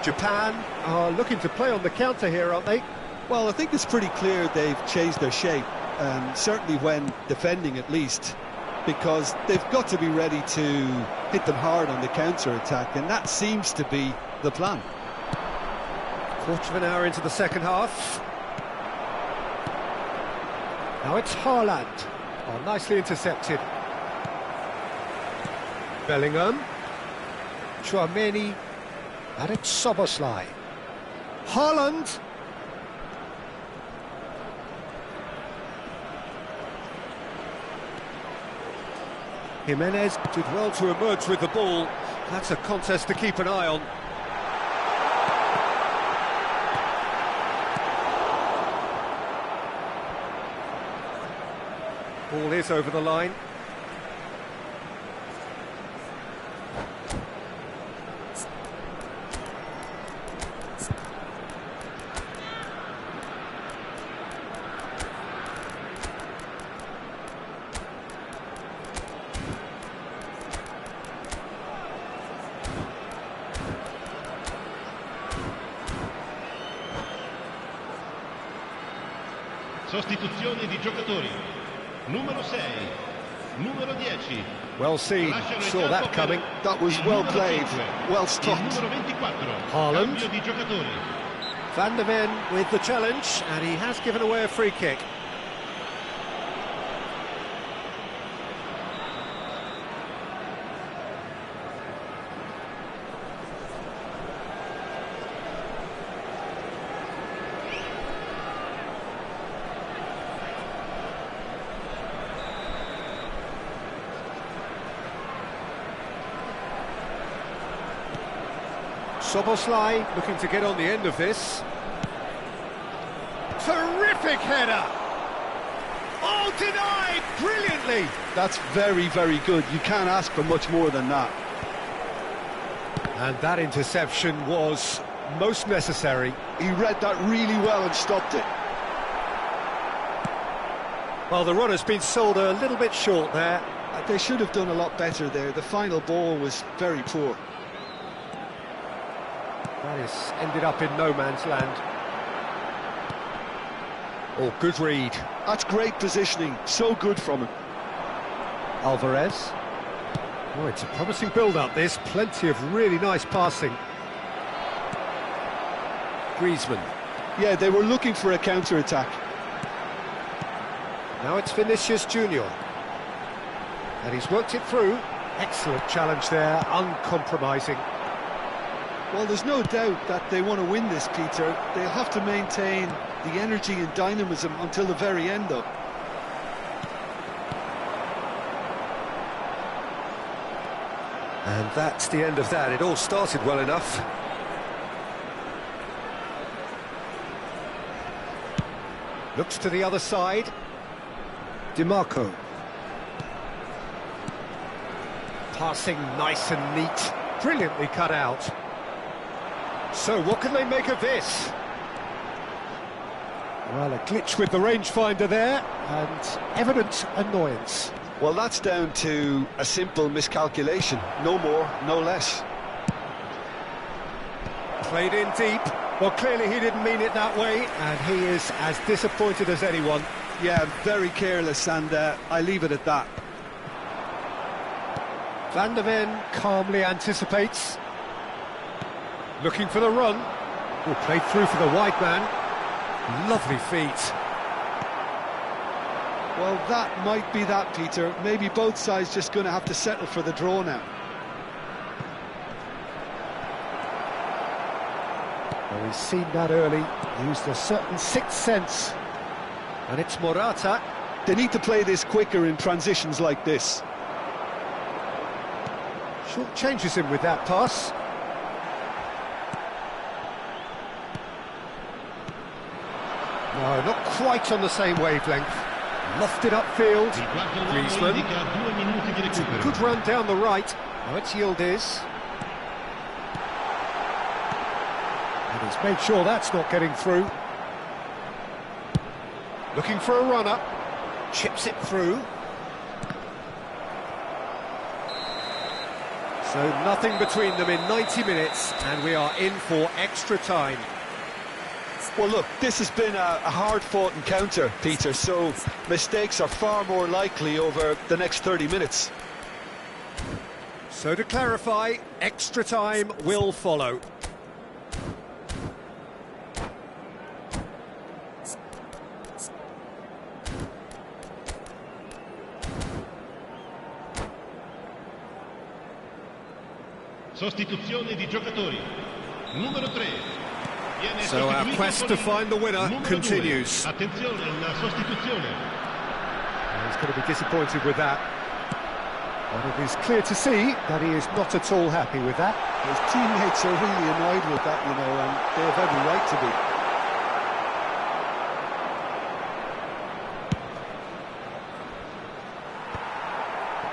Japan are looking to play on the counter here, aren't they? Well, I think it's pretty clear they've changed their shape, certainly when defending at least, because they've got to be ready to hit them hard on the counter-attack, and that seems to be the plan. Quarter of an hour into the second half. Now it's Haaland. Oh, nicely intercepted. Bellingham. Thuan-sony. And it's Szoboszlai. Haaland. Jimenez did well to emerge with the ball. That's a contest to keep an eye on. Ball is over the line. Sostituzione di giocatori. Numero 6, numero 10. Well seen, saw that coming. That was well played, well stopped. Numero 24. Haaland. Cambio di giocatori. Van der Ven with the challenge, and he has given away a free kick. Szoboszlai looking to get on the end of this. Terrific header! Oh, denied brilliantly! That's very, very good. You can't ask for much more than that. And that interception was most necessary. He read that really well and stopped it. Well, the run has been sold a little bit short there. They should have done a lot better there. The final ball was very poor. That has ended up in no man's land. Oh, good read. That's great positioning, so good from him. Alvarez. Oh, it's a promising build-up, this. Plenty of really nice passing. Griezmann. Yeah, they were looking for a counter-attack. Now it's Vinicius Junior. And he's worked it through. Excellent challenge there, uncompromising. Well, there's no doubt that they want to win this, Peter. They'll have to maintain the energy and dynamism until the very end, though. And that's the end of that. It all started well enough. Looks to the other side. DiMarco. Passing nice and neat. Brilliantly cut out. So what can they make of this? Well, a glitch with the rangefinder there, and evident annoyance. Well, that's down to a simple miscalculation. No more, no less. Played in deep. Well, clearly he didn't mean it that way, and he is as disappointed as anyone. Yeah, very careless, and I leave it at that. Van der Ven calmly anticipates. Looking for the run. Oh, played through for the wide man. Lovely feet. Well, that might be that, Peter. Maybe both sides just going to have to settle for the draw now. Well, he's seen that early, used a certain sixth sense. And it's Morata. They need to play this quicker in transitions like this. Short changes him with that pass. No, not quite on the same wavelength. Lofted upfield. Griezmann. Good run down the right. Now it's Yildiz. And he's made sure that's not getting through. Looking for a run-up. Chips it through. So nothing between them in 90 minutes, and we are in for extra time. Well, look, this has been a hard-fought encounter, Peter, so mistakes are far more likely over the next 30 minutes. So to clarify, extra time will follow. Sostituzione di giocatori. Numero 3. So our quest to find the winner continues. Attenzione alla sostituzione. He's going to be disappointed with that. But it is clear to see that he is not at all happy with that. His teammates are really annoyed with that, you know, and they have every right to be.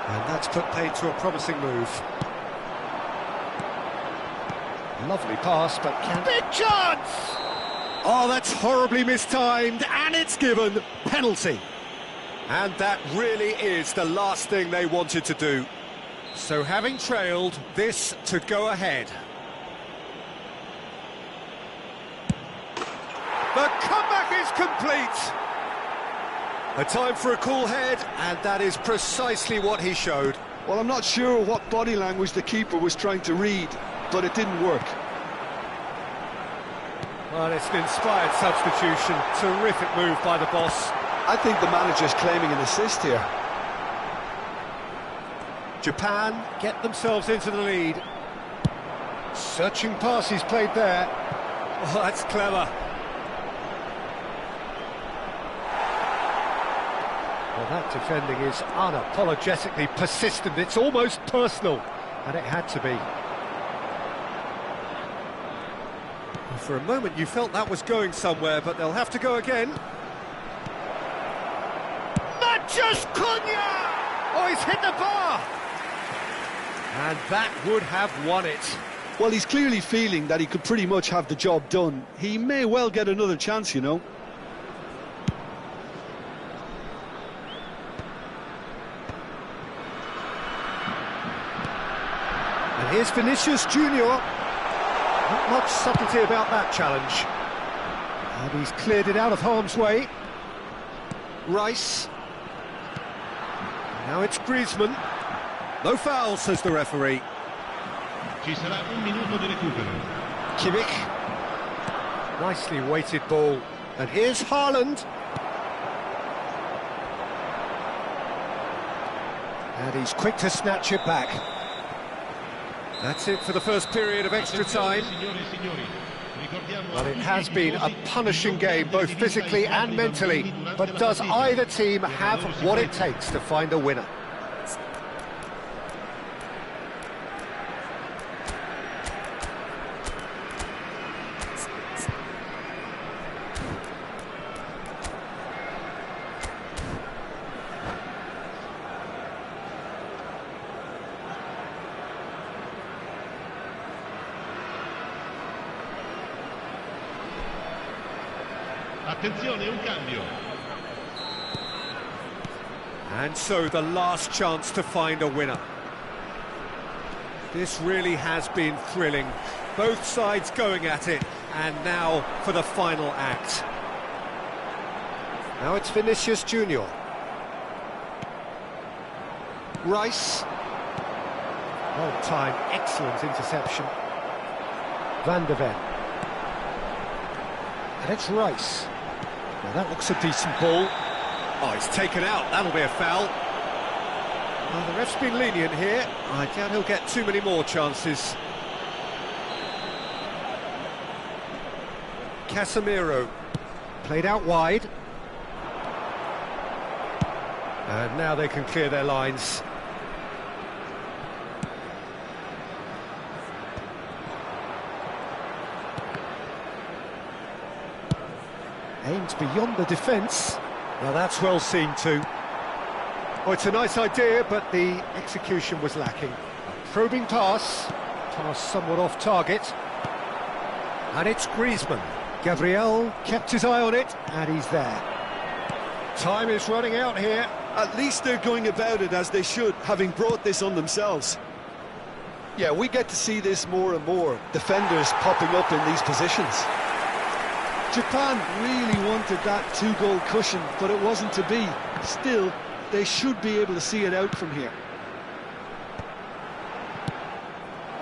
And that's put paid to a promising move. Lovely pass, but can... Big chance! Oh, that's horribly mistimed, and it's given penalty. And that really is the last thing they wanted to do. So having trailed, this to go ahead. The comeback is complete! A time for a cool head, and that is precisely what he showed. Well, I'm not sure what body language the keeper was trying to read, but it didn't work. Well, it's an inspired substitution. Terrific move by the boss. I think the manager's claiming an assist here. Japan get themselves into the lead. Searching pass he's played there. Oh, that's clever. Well, that defending is unapologetically persistent. It's almost personal, and it had to be. For a moment you felt that was going somewhere, but they'll have to go again. Matches Cunha! Oh, he's hit the bar! And that would have won it. Well, he's clearly feeling that he could pretty much have the job done. He may well get another chance, you know. And here's Vinicius Junior. Not much subtlety about that challenge. And he's cleared it out of harm's way. Rice. Now it's Griezmann. No foul, says the referee. Ci sarà un minuto di recupero. Kimmich. Nicely weighted ball. And here's Haaland. And he's quick to snatch it back. That's it for the first period of extra time. Well, it has been a punishing game, both physically and mentally. But does either team have what it takes to find a winner? Attenzione, un cambio. And so the last chance to find a winner. This really has been thrilling. Both sides going at it, and now for the final act. Now it's Vinicius Junior. Rice. Well timed, excellent interception. Van der Ven. And it's Rice. Now that looks a decent ball. Oh, it's taken out. That'll be a foul. Well, the ref's been lenient here. I doubt he'll get too many more chances. Casemiro. Played out wide. And now they can clear their lines. Aims beyond the defence. Well, that's well seen too. Oh, it's a nice idea, but the execution was lacking. A probing pass. Pass somewhat off target. And it's Griezmann. Gabriel kept his eye on it, and he's there. Time is running out here. At least they're going about it as they should, having brought this on themselves. Yeah, we get to see this more and more. Defenders popping up in these positions. Japan really wanted that two-goal cushion, but it wasn't to be. Still, they should be able to see it out from here.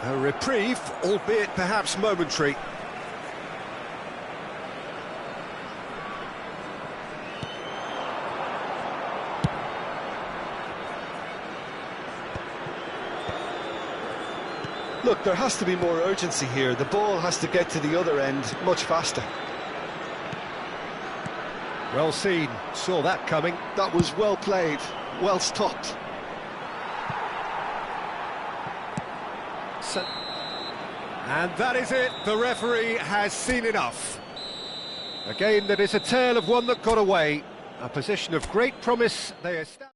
A reprieve, albeit perhaps momentary. Look, there has to be more urgency here. The ball has to get to the other end much faster. Well seen, saw that coming. That was well played, well stopped. And that is it, the referee has seen enough. A game that is a tale of one that got away. A position of great promise they established.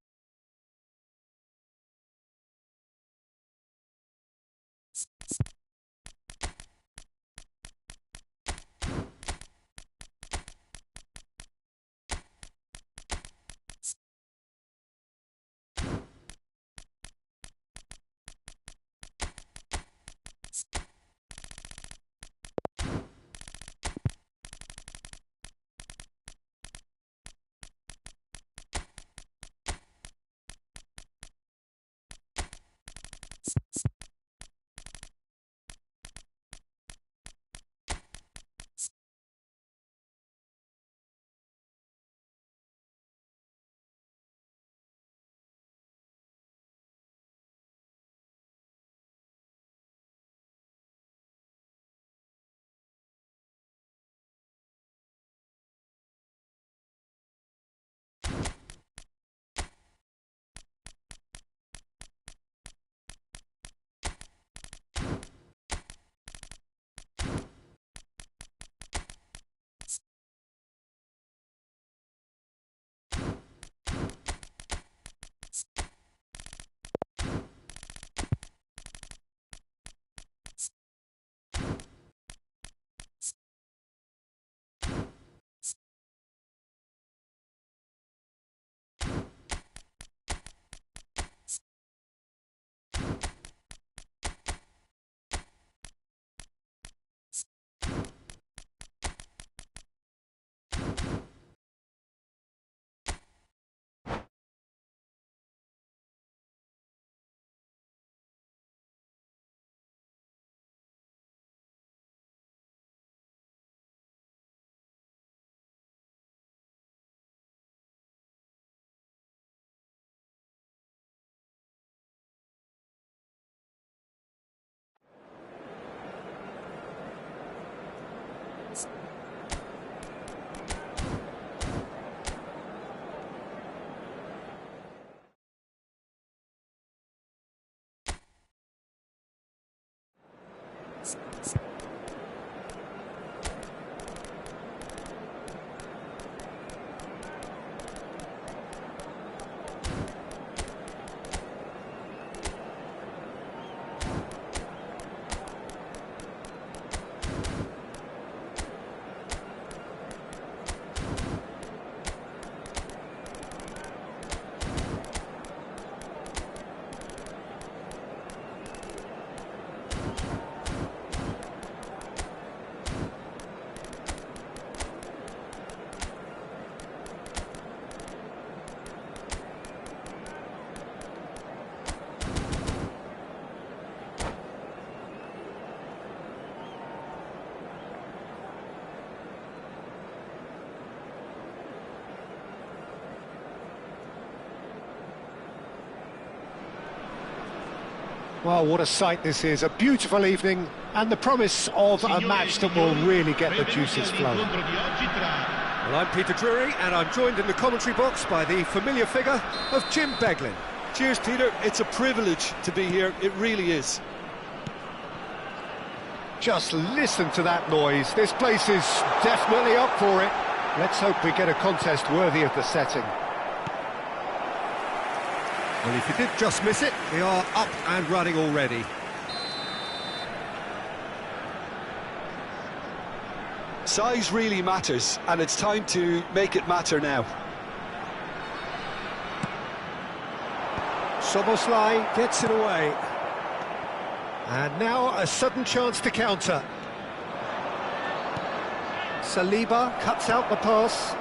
Well, what a sight this is. A beautiful evening and the promise of a match that will really get the juices flowing. Well, I'm Peter Drury, and I'm joined in the commentary box by the familiar figure of Jim Beglin. Cheers, Peter. It's a privilege to be here. It really is. Just listen to that noise. This place is definitely up for it. Let's hope we get a contest worthy of the setting. Well, if you did just miss it, we are up and running already. Size really matters, and it's time to make it matter now. Soboslai gets it away. And now a sudden chance to counter. Saliba cuts out the pass.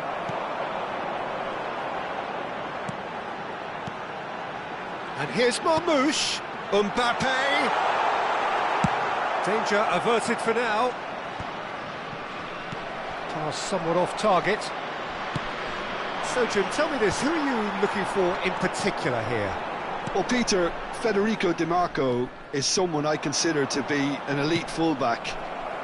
And here's Marmoush. Mbappe. Danger averted for now. Pass somewhat off target. So, Jim, tell me this, who are you looking for in particular here? Well, Peter, Federico Di Marco is someone I consider to be an elite fullback.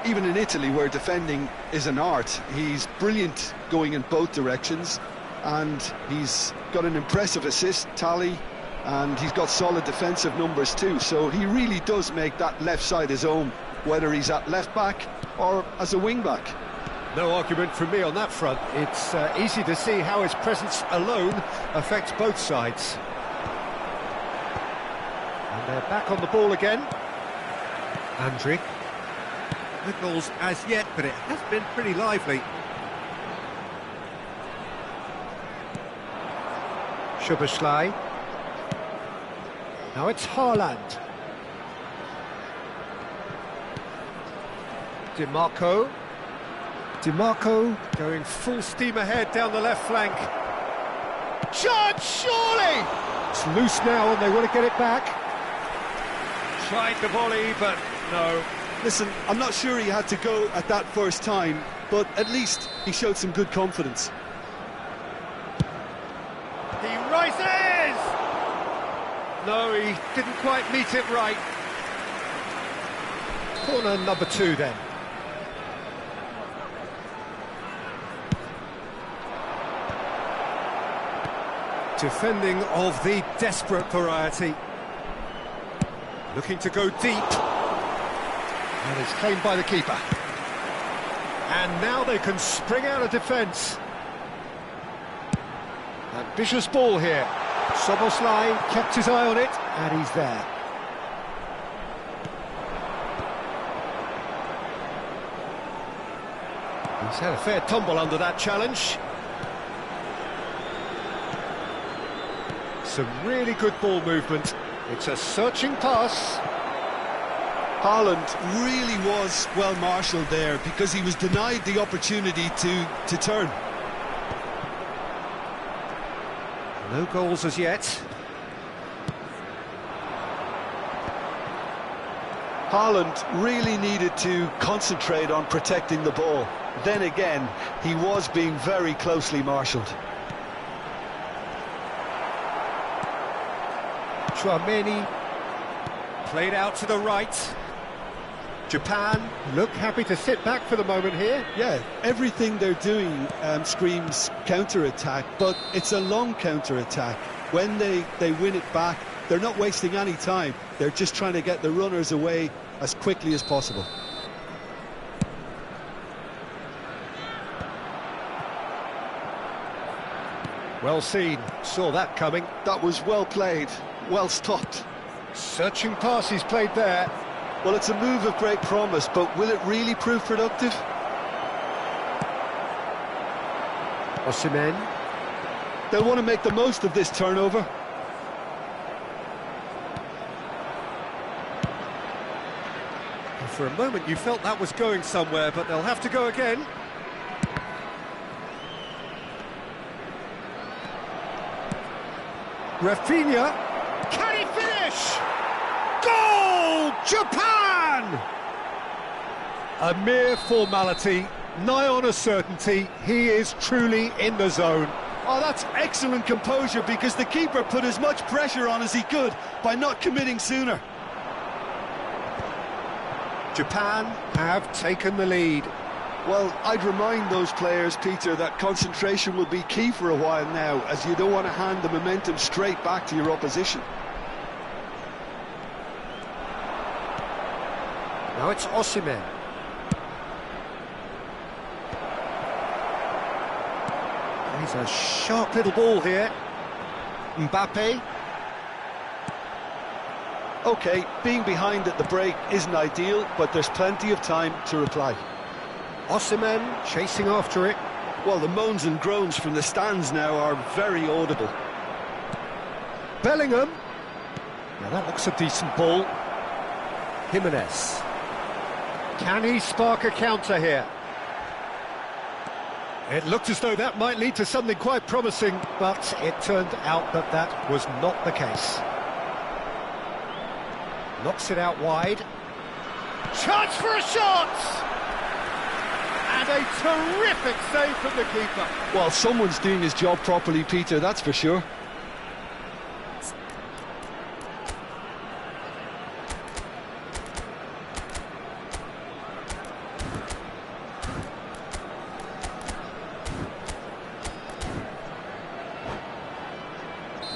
Even in Italy, where defending is an art, he's brilliant going in both directions, and he's got an impressive assist tally, and he's got solid defensive numbers too, so he really does make that left side his own, whether he's at left back or as a wing back. No argument from me on that front. It's easy to see how his presence alone affects both sides. And they're back on the ball again. Andri. No goals as yet, but it has been pretty lively. Szoboszlai. Now it's Haaland. Di Marco. Di Marco going full steam ahead down the left flank. Chance, surely! It's loose now and they want to get it back. Tried the volley, but no. Listen, I'm not sure he had to go at that first time, but at least he showed some good confidence. He rises! No, he didn't quite meet it right. Corner number 2 then. Defending of the desperate variety. Looking to go deep. And it's claimed by the keeper. And now they can spring out of defence. Ambitious ball here. Soboslai kept his eye on it, and he's there. He's had a fair tumble under that challenge. Some really good ball movement. It's a searching pass. Haaland really was well marshalled there because he was denied the opportunity to turn. No goals as yet. Haaland really needed to concentrate on protecting the ball. Then again, he was being very closely marshalled. Thuan-sony played out to the right. Japan look happy to sit back for the moment here. Yeah, everything they're doing screams counter-attack, but it's a long counter-attack. When they win it back, they're not wasting any time. They're just trying to get the runners away as quickly as possible. Well seen, saw that coming. That was well played, well stopped. Searching pass he's played there. Well, it's a move of great promise, but will it really prove productive? Osimhen. They'll want to make the most of this turnover. For a moment you felt that was going somewhere, but they'll have to go again. Rafinha. Can he finish? Goal! Japan! A mere formality, nigh on a certainty. He is truly in the zone. Oh, that's excellent composure because the keeper put as much pressure on as he could by not committing sooner. Japan have taken the lead. Well, I'd remind those players, Peter, that concentration will be key for a while now, as you don't want to hand the momentum straight back to your opposition. Now it's Osimhen. He's a sharp little ball here. Mbappe. OK, being behind at the break isn't ideal, but there's plenty of time to reply. Osimhen chasing after it. Well, the moans and groans from the stands now are very audible. Bellingham. Now that looks a decent ball. Jimenez. Can he spark a counter here? It looked as though that might lead to something quite promising, but it turned out that that was not the case. Knocks it out wide. Chance for a shot! And a terrific save from the keeper. Well, someone's doing his job properly, Peter, that's for sure.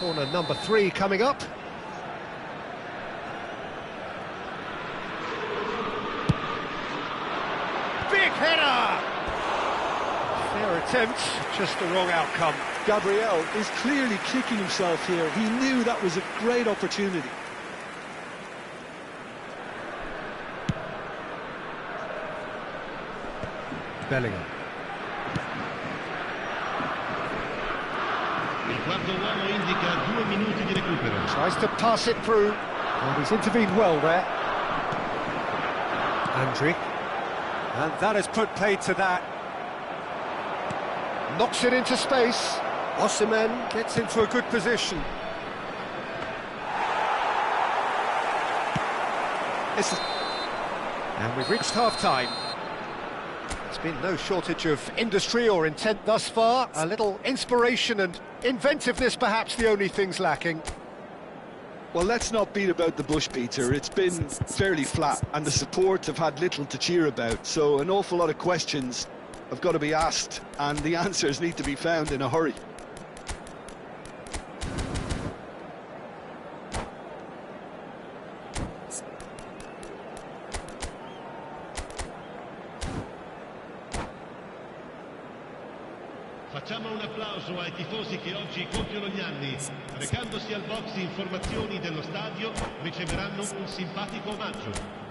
Corner number 3 coming up. Big header! Fair attempt, just the wrong outcome. Gabriel is clearly kicking himself here. He knew that was a great opportunity. Bellingham. Il quarto uomo indica 2 minuti di recupero. Tries to pass it through. And he's intervened well there. Andri. And that has put paid to that. Knocks it into space. Osimhen gets into a good position. And we've reached half-time. There's been no shortage of industry or intent thus far. A little inspiration and inventiveness, perhaps the only things lacking. Well, let's not beat about the bush, Peter. It's been fairly flat, and the support have had little to cheer about. So an awful lot of questions have got to be asked, and the answers need to be found in a hurry. Facciamo un applauso ai tifosi che oggi compiono gli anni. Recandosi al box informazioni dello stadio, riceveranno un simpatico omaggio.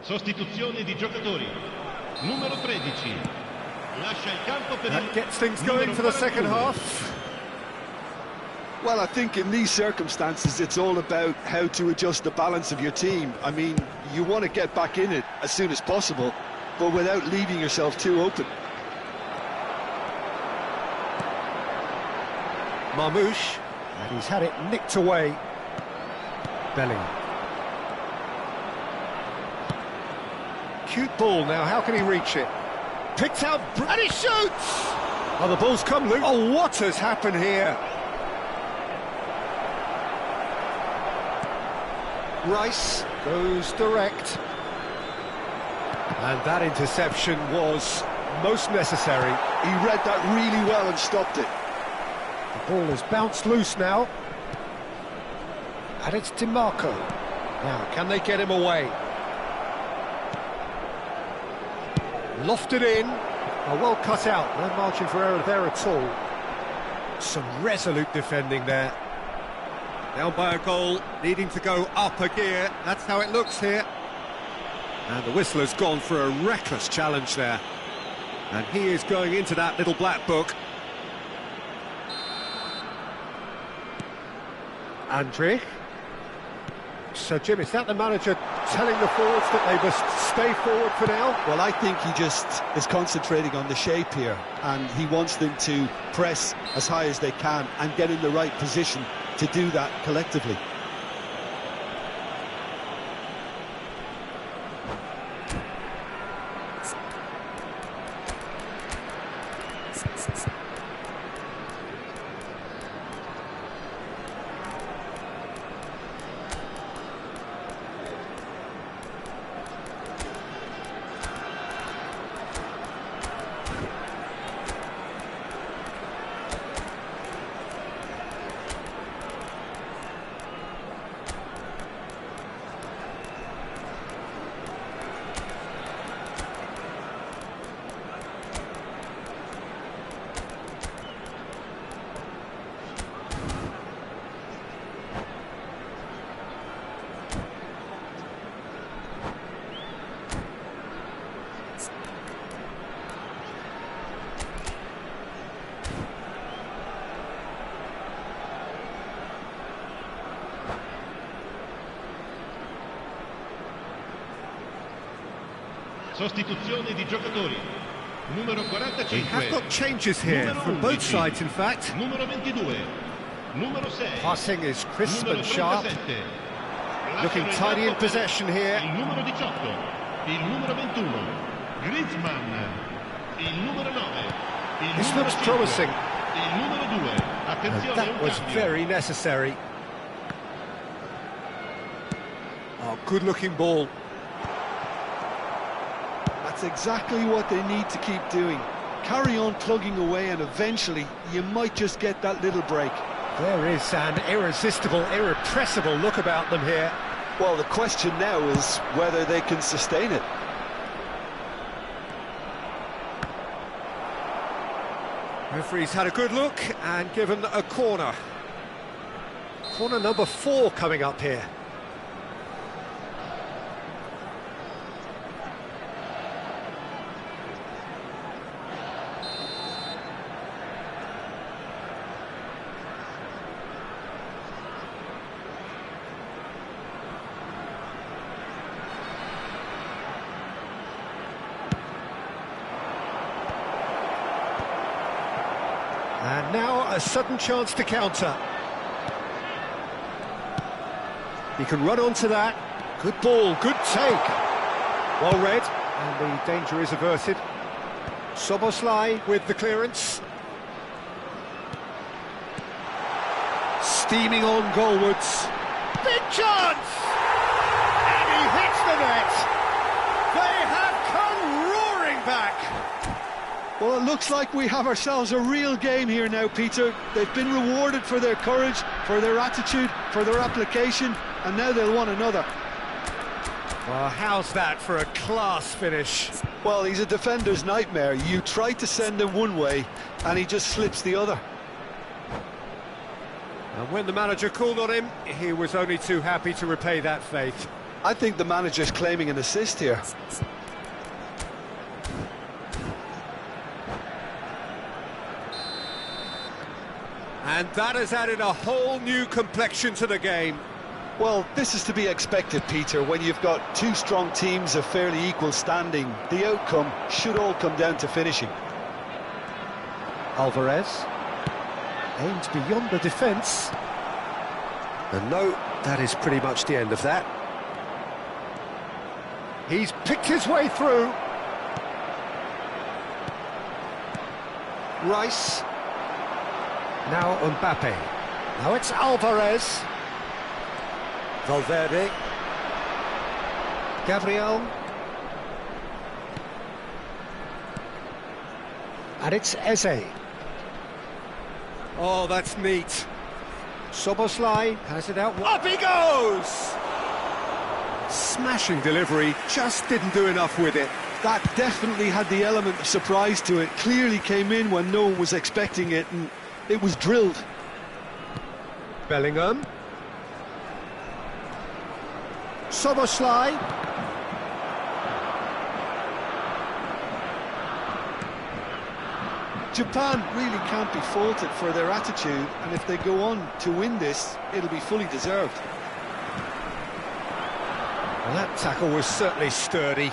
Sostituzione di giocatori. Numero 13. Lascia il campo per That gets things going for the second half. Well, I think in these circumstances it's all about how to adjust the balance of your team. I mean, you want to get back in it as soon as possible, but without leaving yourself too open. Marmoush, and he's had it nicked away. Bellingham. Cute ball now, how can he reach it? Picked out, and he shoots! Oh, the ball's come loose. Oh, what has happened here? Rice goes direct. And that interception was most necessary. He read that really well and stopped it. The ball has bounced loose now. And it's DiMarco. Now, can they get him away? Lofted in. Oh, well cut out. No margin for error there at all. Some resolute defending there. Down by a goal, needing to go up a gear. That's how it looks here. And the whistler's gone for a reckless challenge there. And he is going into that little black book. Andri. So, Jim, is that the manager telling the forwards that they must stay forward for now? Well, I think he just is concentrating on the shape here, and he wants them to press as high as they can and get in the right position to do that collectively. Sostituzione di giocatori. Numero 45. We have got changes here from both sides, in fact. Numero 22. Numero 6. Passing is crisp Numero and sharp. 37. Looking tidy in possession here. Il numero 18. Il numero 21. Griezmann. Il numero 9. Il This numero looks 5. promising. Il numero 2. And Attenzione, that un was cambio. very necessary. Oh, good-looking ball. That's exactly what they need to keep doing. Carry on plugging away and eventually you might just get that little break. There is an irresistible, irrepressible look about them here. Well, the question now is whether they can sustain it. Referee's had a good look and given a corner. Corner number 4 coming up here. And now a sudden chance to counter. He can run onto that. Good ball, good take. Well read, and the danger is averted. Szoboszlai with the clearance. Steaming on goalwards. Big chance! And he hits the net. They have come roaring back. Well, it looks like we have ourselves a real game here now, Peter. They've been rewarded for their courage, for their attitude, for their application, and now they'll want another. Well, how's that for a class finish? Well, he's a defender's nightmare. You try to send him one way, and he just slips the other. And when the manager called on him, he was only too happy to repay that faith. I think the manager's claiming an assist here. And that has added a whole new complexion to the game. Well, this is to be expected, Peter. When you've got two strong teams of fairly equal standing, the outcome should all come down to finishing. Alvarez aims beyond the defence. And no, that is pretty much the end of that. He's picked his way through. Rice. Now Mbappe. Now it's Alvarez. Valverde. Gabriel. And it's Eze. Oh, that's neat. Szoboszlai has it out. Up he goes! Smashing delivery, just didn't do enough with it. That definitely had the element of surprise to it. Clearly came in when no one was expecting it, and it was drilled. Bellingham. Szoboszlai. Japan really can't be faulted for their attitude, and if they go on to win this, it'll be fully deserved. Well, that tackle was certainly sturdy.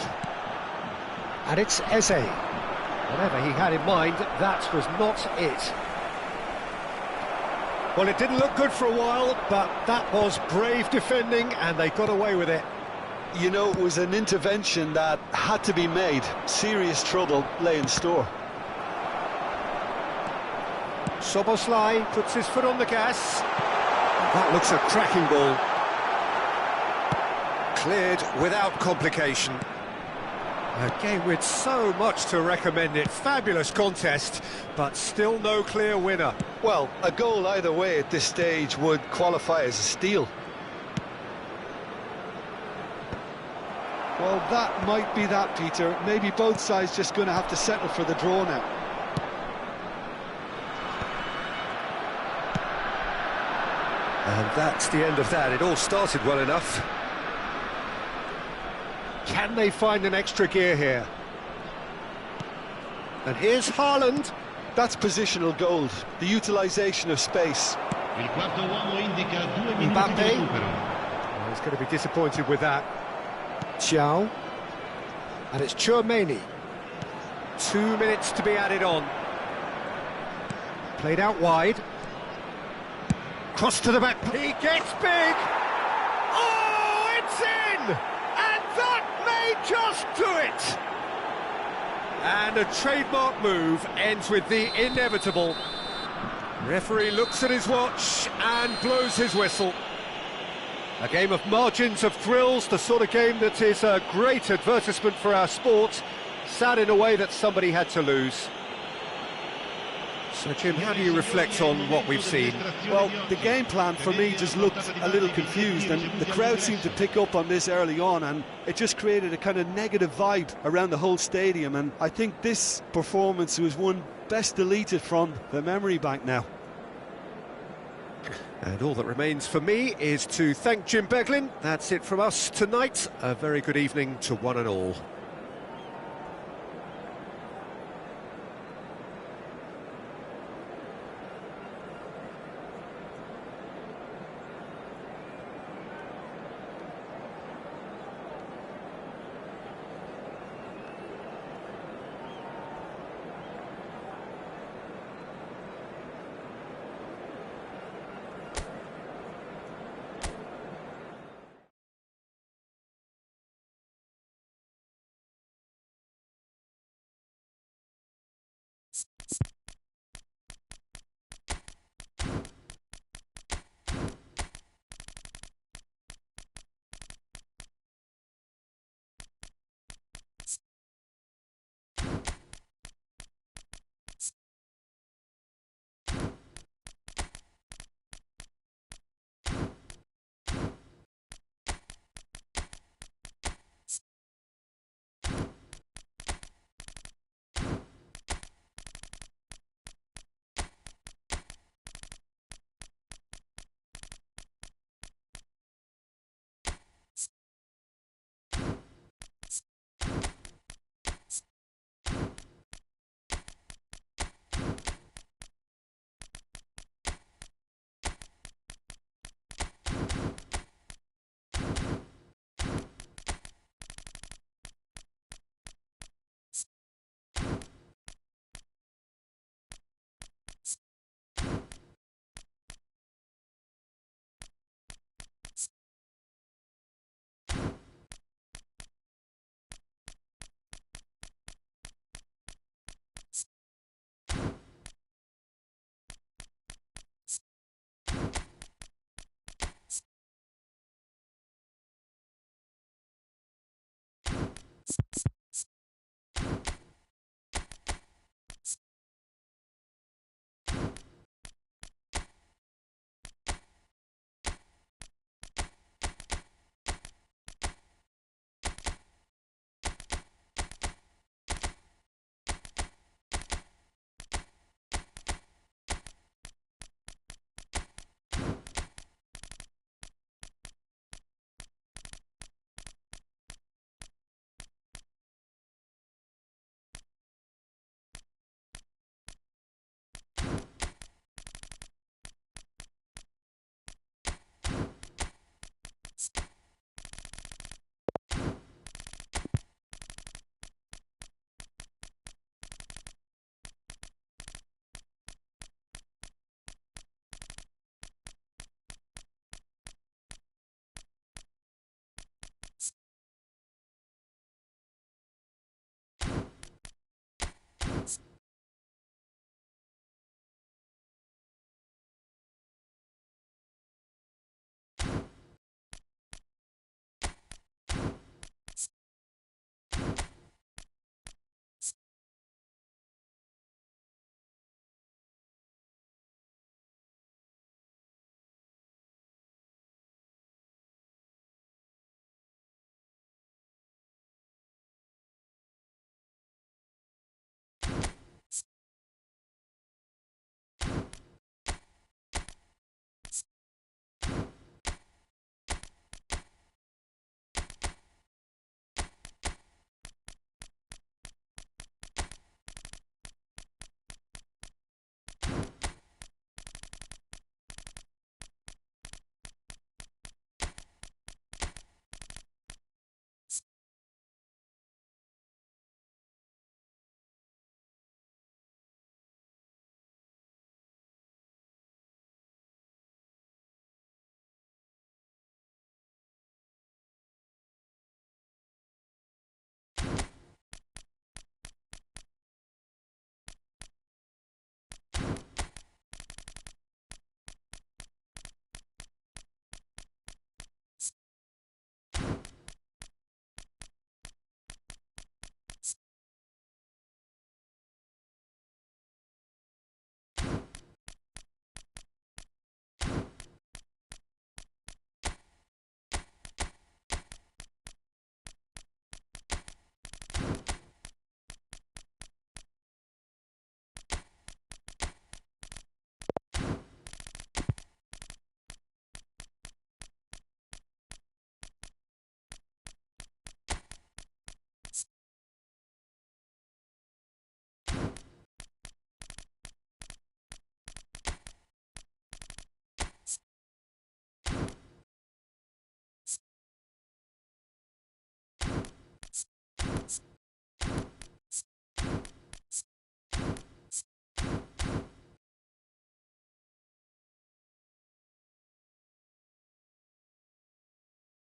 And it's Eze. Whatever he had in mind, that was not it. Well, it didn't look good for a while, but that was brave defending, and they got away with it. You know, it was an intervention that had to be made. Serious trouble lay in store. Soboslai puts his foot on the gas. That looks a cracking ball. Cleared without complication. A game with so much to recommend it. Fabulous contest, but still no clear winner. Well, a goal either way at this stage would qualify as a steal. Well, that might be that, Peter. Maybe both sides just going to have to settle for the draw now. And that's the end of that. It all started well enough. Can they find an extra gear here? And here's Haaland. That's positional gold, the utilisation of space. Il quarto uomo indica 2 minuti di Mbappe. recupero. Oh, he's going to be disappointed with that. Xiao. And it's Thuan-sony. 2 minutes to be added on. Played out wide. Cross to the back. He gets big. Oh, it's in! And that may just do it! And a trademark move ends with the inevitable. Referee looks at his watch and blows his whistle. A game of margins, of thrills, the sort of game that is a great advertisement for our sport. Sad in a way that somebody had to lose. So, Jim, how do you reflect on what we've seen? Well, the game plan for me just looked a little confused, and the crowd seemed to pick up on this early on, and it just created a kind of negative vibe around the whole stadium, and I think this performance was one best deleted from the memory bank now. And all that remains for me is to thank Jim Beglin. That's it from us tonight. A very good evening to one and all.